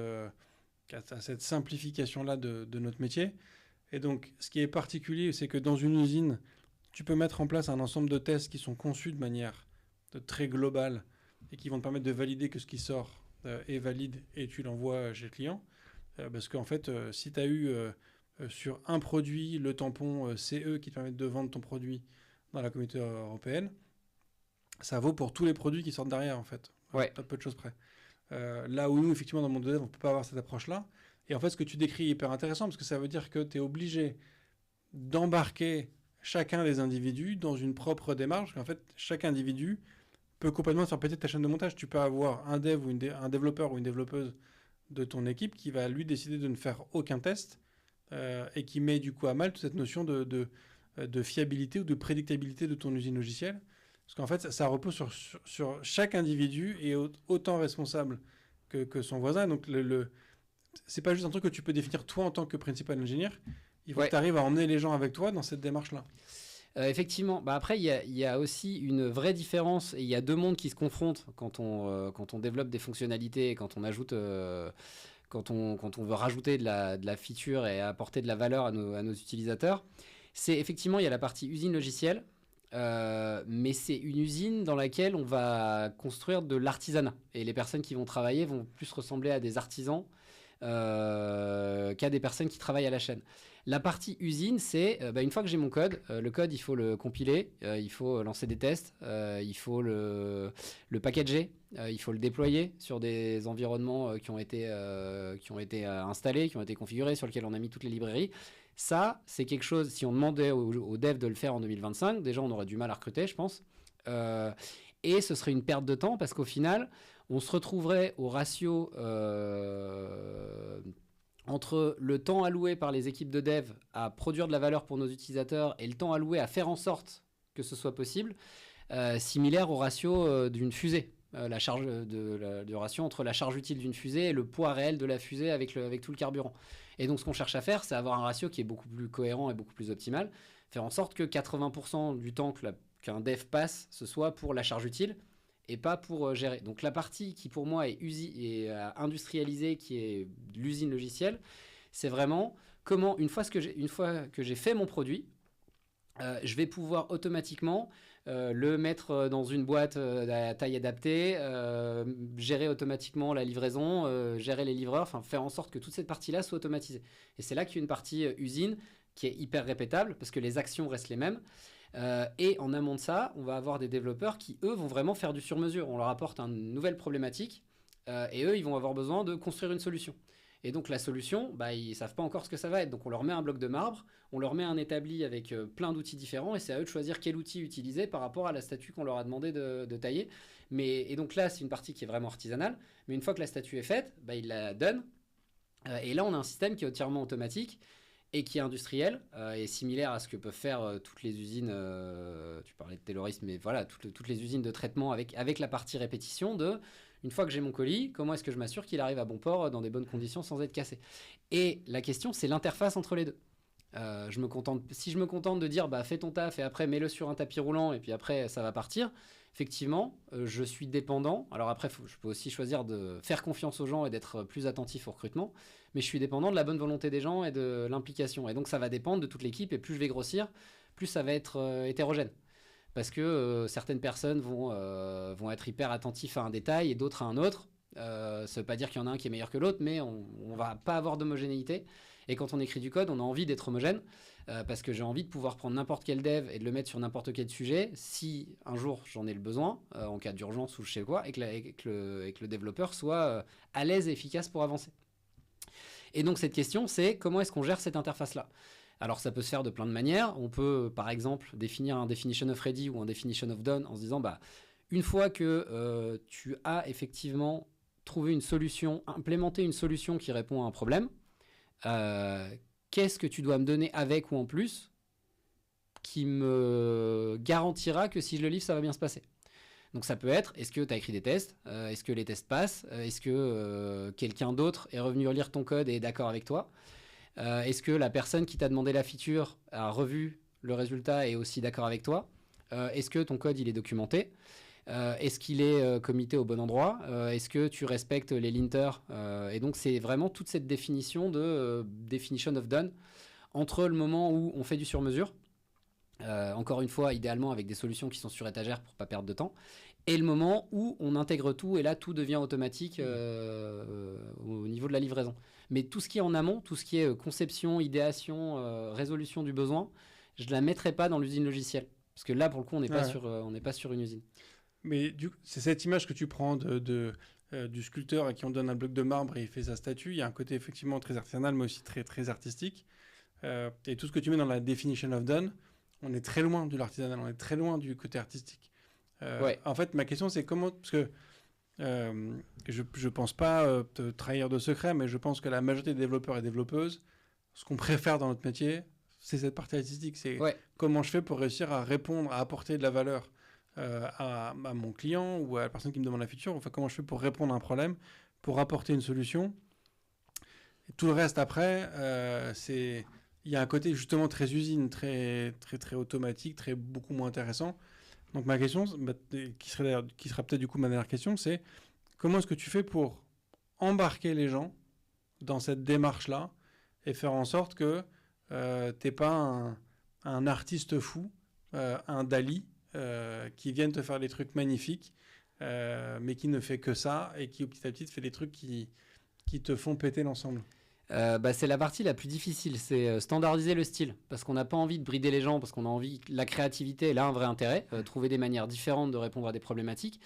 simplification-là de notre métier. Et donc, ce qui est particulier, c'est que dans une usine, tu peux mettre en place un ensemble de tests qui sont conçus de manière très globale et qui vont te permettre de valider que ce qui sort est valide et tu l'envoies chez le client. Parce qu'en fait, si tu as eu sur un produit le tampon CE qui te permet de vendre ton produit dans la communauté européenne, ça vaut pour tous les produits qui sortent derrière, en fait. Ouais. À peu de choses près. Là où nous, effectivement, dans le monde de dev, on ne peut pas avoir cette approche-là. Et en fait, ce que tu décris est hyper intéressant, parce que ça veut dire que tu es obligé d'embarquer chacun des individus dans une propre démarche. En fait, chaque individu peut complètement faire péter ta chaîne de montage. Tu peux avoir un dev ou un développeur ou une développeuse de ton équipe qui va, lui, décider de ne faire aucun test et qui met du coup à mal toute cette notion de fiabilité ou de prédictabilité de ton usine logicielle. Parce qu'en fait, ça repose sur chaque individu et autant responsable que son voisin. Donc, c'est pas juste un truc que tu peux définir toi en tant que principal engineer. Il faut que tu arrives à emmener les gens avec toi dans cette démarche-là. Effectivement. Après, il y a aussi une vraie différence et il y a deux mondes qui se confrontent quand on développe des fonctionnalités et quand on ajoute... Quand on veut rajouter de la feature et apporter de la valeur à nos utilisateurs, c'est effectivement, il y a la partie usine logicielle, mais c'est une usine dans laquelle on va construire de l'artisanat. Et les personnes qui vont travailler vont plus ressembler à des artisans qu'à des personnes qui travaillent à la chaîne. La partie usine, c'est une fois que j'ai mon code, le code, il faut le compiler, il faut lancer des tests, il faut le packager, il faut le déployer sur des environnements qui ont été installés, qui ont été configurés, sur lesquels on a mis toutes les librairies. Ça, c'est quelque chose, si on demandait aux devs de le faire en 2025, déjà on aurait du mal à recruter, je pense. Et ce serait une perte de temps parce qu'au final, on se retrouverait au ratio entre le temps alloué par les équipes de dev à produire de la valeur pour nos utilisateurs et le temps alloué à faire en sorte que ce soit possible, similaire au ratio d'une fusée. La charge du ratio entre la charge utile d'une fusée et le poids réel de la fusée avec tout le carburant. Et donc ce qu'on cherche à faire, c'est avoir un ratio qui est beaucoup plus cohérent et beaucoup plus optimal, faire en sorte que 80% du temps qu'un dev passe, ce soit pour la charge utile et pas pour gérer. Donc la partie qui pour moi est industrialisée, qui est l'usine logicielle, c'est vraiment comment, une fois que j'ai fait mon produit, je vais pouvoir automatiquement le mettre dans une boîte à taille adaptée, gérer automatiquement la livraison, gérer les livreurs, enfin faire en sorte que toute cette partie-là soit automatisée. Et c'est là qu'il y a une partie usine qui est hyper répétable parce que les actions restent les mêmes. Et en amont de ça, on va avoir des développeurs qui, eux, vont vraiment faire du sur-mesure. On leur apporte une nouvelle problématique et eux, ils vont avoir besoin de construire une solution. Et donc la solution, ils ne savent pas encore ce que ça va être. Donc on leur met un bloc de marbre, on leur met un établi avec plein d'outils différents et c'est à eux de choisir quel outil utiliser par rapport à la statue qu'on leur a demandé de tailler. Et donc là, c'est une partie qui est vraiment artisanale. Mais une fois que la statue est faite, ils la donnent. Et là, on a un système qui est entièrement automatique et qui est industriel et similaire à ce que peuvent faire toutes les usines, tu parlais de Taylorisme, mais voilà, toutes les usines de traitement avec la partie répétition de, une fois que j'ai mon colis, comment est-ce que je m'assure qu'il arrive à bon port dans des bonnes conditions sans être cassé. Et la question, c'est l'interface entre les deux. Si je me contente de dire, fais ton taf et après mets-le sur un tapis roulant et puis après ça va partir, effectivement, je suis dépendant. Alors après, je peux aussi choisir de faire confiance aux gens et d'être plus attentif au recrutement, mais je suis dépendant de la bonne volonté des gens et de l'implication. Et donc ça va dépendre de toute l'équipe et plus je vais grossir, plus ça va être hétérogène. Parce que certaines personnes vont être hyper attentifs à un détail et d'autres à un autre. Ça ne veut pas dire qu'il y en a un qui est meilleur que l'autre, mais on ne va pas avoir d'homogénéité. Et quand on écrit du code, on a envie d'être homogène parce que j'ai envie de pouvoir prendre n'importe quel dev et de le mettre sur n'importe quel sujet si un jour j'en ai le besoin, en cas d'urgence ou je sais quoi, et que le développeur soit à l'aise et efficace pour avancer. Et donc cette question, c'est comment est-ce qu'on gère cette interface-là ? Alors ça peut se faire de plein de manières. On peut par exemple définir un definition of ready ou un definition of done en se disant une fois que tu as effectivement trouvé une solution, implémenté une solution qui répond à un problème, qu'est-ce que tu dois me donner avec ou en plus qui me garantira que si je le livre, ça va bien se passer. Donc ça peut être, est-ce que tu as écrit des tests ? Est-ce que les tests passent ? Est-ce que quelqu'un d'autre est revenu lire ton code et est d'accord avec toi ? Est-ce que la personne qui t'a demandé la feature a revu le résultat et est aussi d'accord avec toi ? Est-ce que ton code il est documenté ? Est-ce qu'il est commité au bon endroit ? Est-ce que tu respectes les linters ? Et donc c'est vraiment toute cette définition de definition of done entre le moment où on fait du sur-mesure, encore une fois idéalement avec des solutions qui sont sur étagère pour pas perdre de temps, et le moment où on intègre tout et là tout devient automatique au niveau de la livraison. Mais tout ce qui est en amont, tout ce qui est conception, idéation, résolution du besoin, je ne la mettrai pas dans l'usine logicielle. Parce que là, pour le coup, on n'est pas sur une usine. Mais c'est cette image que tu prends du sculpteur à qui on donne un bloc de marbre et il fait sa statue. Il y a un côté effectivement très artisanal, mais aussi très, très artistique. Et tout ce que tu mets dans la definition of done, on est très loin de l'artisanal, on est très loin du côté artistique. Ouais. En fait, ma question, c'est comment... Parce que je pense pas te trahir de secret, mais je pense que la majorité des développeurs et développeuses, ce qu'on préfère dans notre métier, c'est cette partie artistique. C'est comment je fais pour réussir à répondre, à apporter de la valeur à mon client ou à la personne qui me demande la feature. Enfin, comment je fais pour répondre à un problème, pour apporter une solution. Et tout le reste après, il y a un côté justement très usine, très, très, très automatique, beaucoup moins intéressant. Donc ma question, qui sera peut-être du coup ma dernière question, c'est comment est-ce que tu fais pour embarquer les gens dans cette démarche-là et faire en sorte que t'es pas un artiste fou, un Dali, qui vienne te faire des trucs magnifiques, mais qui ne fait que ça et qui petit à petit te fait des trucs qui te font péter l'ensemble. C'est la partie la plus difficile, c'est standardiser le style, parce qu'on n'a pas envie de brider les gens, parce qu'on a envie que la créativité elle a un vrai intérêt, trouver des manières différentes de répondre à des problématiques,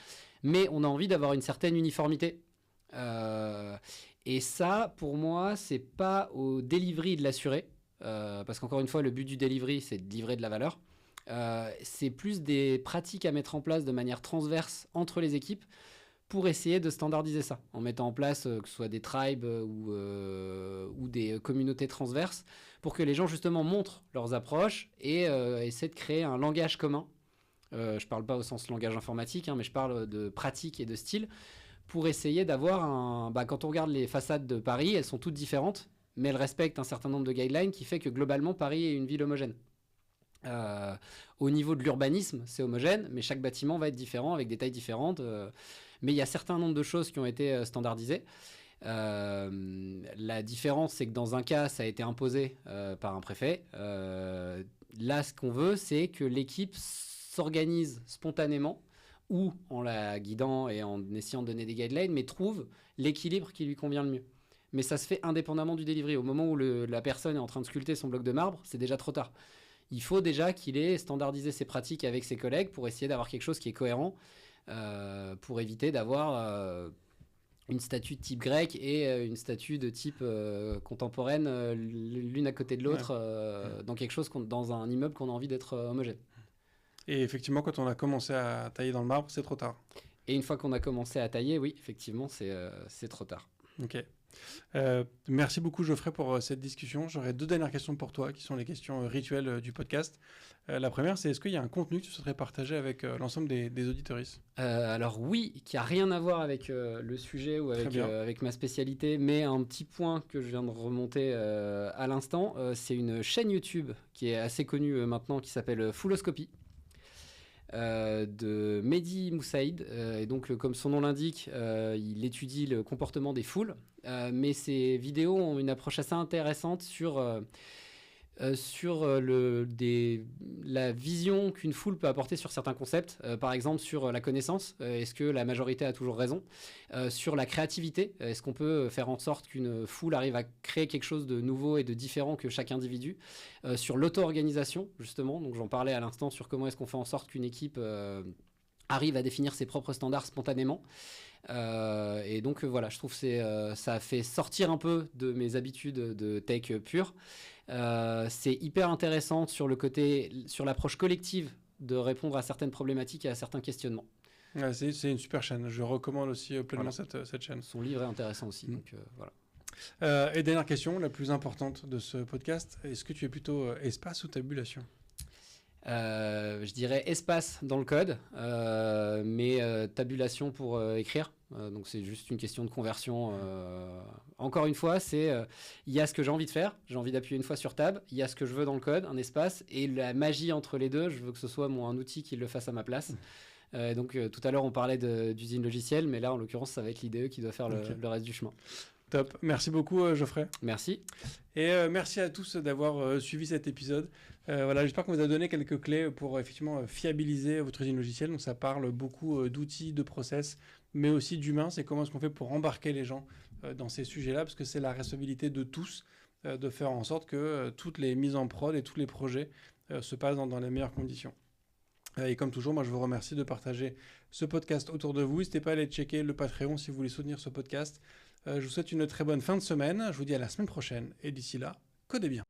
mais on a envie d'avoir une certaine uniformité. Et ça, pour moi, c'est pas au delivery de l'assurer, parce qu'encore une fois, le but du delivery, c'est de livrer de la valeur. C'est plus des pratiques à mettre en place de manière transverse entre les équipes pour essayer de standardiser ça, en mettant en place que ce soit des tribes ou des communautés transverses, pour que les gens justement montrent leurs approches et essaient de créer un langage commun. Je ne parle pas au sens langage informatique, mais je parle de pratique et de style, pour essayer d'avoir un... quand on regarde les façades de Paris, elles sont toutes différentes, mais elles respectent un certain nombre de guidelines qui fait que globalement, Paris est une ville homogène. Au niveau de l'urbanisme, c'est homogène, mais chaque bâtiment va être différent, avec des tailles différentes. Mais il y a un certain nombre de choses qui ont été standardisées. La différence, c'est que dans un cas, ça a été imposé par un préfet. Là, ce qu'on veut, c'est que l'équipe s'organise spontanément, ou en la guidant et en essayant de donner des guidelines, mais trouve l'équilibre qui lui convient le mieux. Mais ça se fait indépendamment du delivery. Au moment où la personne est en train de sculpter son bloc de marbre, c'est déjà trop tard. Il faut déjà qu'il ait standardisé ses pratiques avec ses collègues pour essayer d'avoir quelque chose qui est cohérent, pour éviter d'avoir une statue de type grec et une statue de type contemporaine, l'une à côté de l'autre, dans quelque chose, dans un immeuble qu'on a envie d'être homogène. Et effectivement, quand on a commencé à tailler dans le marbre, c'est trop tard. Et une fois qu'on a commencé à tailler, oui, effectivement, c'est trop tard. Ok. Merci beaucoup Geoffrey pour cette discussion. J'aurais 2 dernières questions pour toi qui sont les questions rituelles du podcast. La première, c'est est-ce qu'il y a un contenu que tu souhaiterais partager avec l'ensemble des auditeuristes ? Alors oui, qui n'a rien à voir avec le sujet ou avec ma spécialité, mais un petit point que je viens de remonter à l'instant, c'est une chaîne YouTube qui est assez connue maintenant qui s'appelle Fouloscopie. De Mehdi Moussaïd, et donc comme son nom l'indique, il étudie le comportement des foules, mais ses vidéos ont une approche assez intéressante sur la vision qu'une foule peut apporter sur certains concepts, par exemple sur la connaissance, est-ce que la majorité a toujours raison, sur la créativité, est-ce qu'on peut faire en sorte qu'une foule arrive à créer quelque chose de nouveau et de différent que chaque individu, sur l'auto-organisation justement, donc j'en parlais à l'instant sur comment est-ce qu'on fait en sorte qu'une équipe arrive à définir ses propres standards spontanément. Et donc voilà, je trouve que ça a fait sortir un peu de mes habitudes de tech pure. C'est hyper intéressant sur l'approche collective de répondre à certaines problématiques et à certains questionnements. Ouais, c'est une super chaîne, je recommande aussi pleinement cette chaîne. Son livre est intéressant aussi, donc voilà. Et dernière question, la plus importante de ce podcast, est-ce que tu es plutôt espace ou tabulation ? Je dirais espace dans le code, mais tabulation pour écrire. Donc c'est juste une question de conversion. Encore une fois, il y a ce que j'ai envie de faire, j'ai envie d'appuyer une fois sur tab, il y a ce que je veux dans le code, un espace, et la magie entre les deux, je veux que ce soit un outil qui le fasse à ma place. Donc tout à l'heure on parlait d'usine logicielle, mais là en l'occurrence ça va être l'IDE qui doit faire le reste du chemin. Top, merci beaucoup Geoffrey. Merci. Et merci à tous d'avoir suivi cet épisode. Voilà, j'espère qu'on vous a donné quelques clés pour effectivement fiabiliser votre usine logicielle. Donc ça parle beaucoup d'outils, de process, mais aussi d'humains. C'est comment est-ce qu'on fait pour embarquer les gens dans ces sujets-là, parce que c'est la responsabilité de tous de faire en sorte que toutes les mises en prod et tous les projets se passent dans les meilleures conditions. Et comme toujours, moi je vous remercie de partager ce podcast autour de vous. N'hésitez pas à aller checker le Patreon si vous voulez soutenir ce podcast. Je vous souhaite une très bonne fin de semaine. Je vous dis à la semaine prochaine. Et d'ici là, codez bien.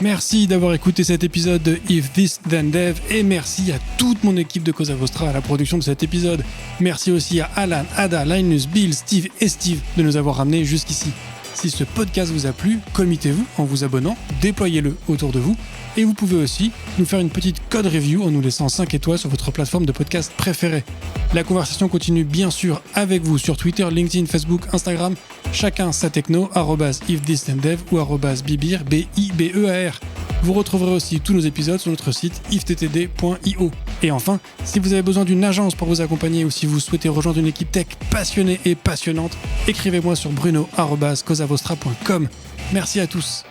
Merci d'avoir écouté cet épisode de If This Then Dev et merci à toute mon équipe de Cosa Vostra à la production de cet épisode. Merci aussi à Alan, Ada, Linus, Bill, Steve et Steve de nous avoir ramenés jusqu'ici. Si ce podcast vous a plu, committez-vous en vous abonnant, déployez-le autour de vous et vous pouvez aussi nous faire une petite code review en nous laissant 5 étoiles sur votre plateforme de podcast préférée. La conversation continue bien sûr avec vous sur Twitter, LinkedIn, Facebook, Instagram, chacun sa techno, @ifthisdendev ou @bibir, B-I-B-E-A-R. Vous retrouverez aussi tous nos épisodes sur notre site ifttd.io. Et enfin, si vous avez besoin d'une agence pour vous accompagner ou si vous souhaitez rejoindre une équipe tech passionnée et passionnante, écrivez-moi sur bruno@cosavostra.com. Merci à tous.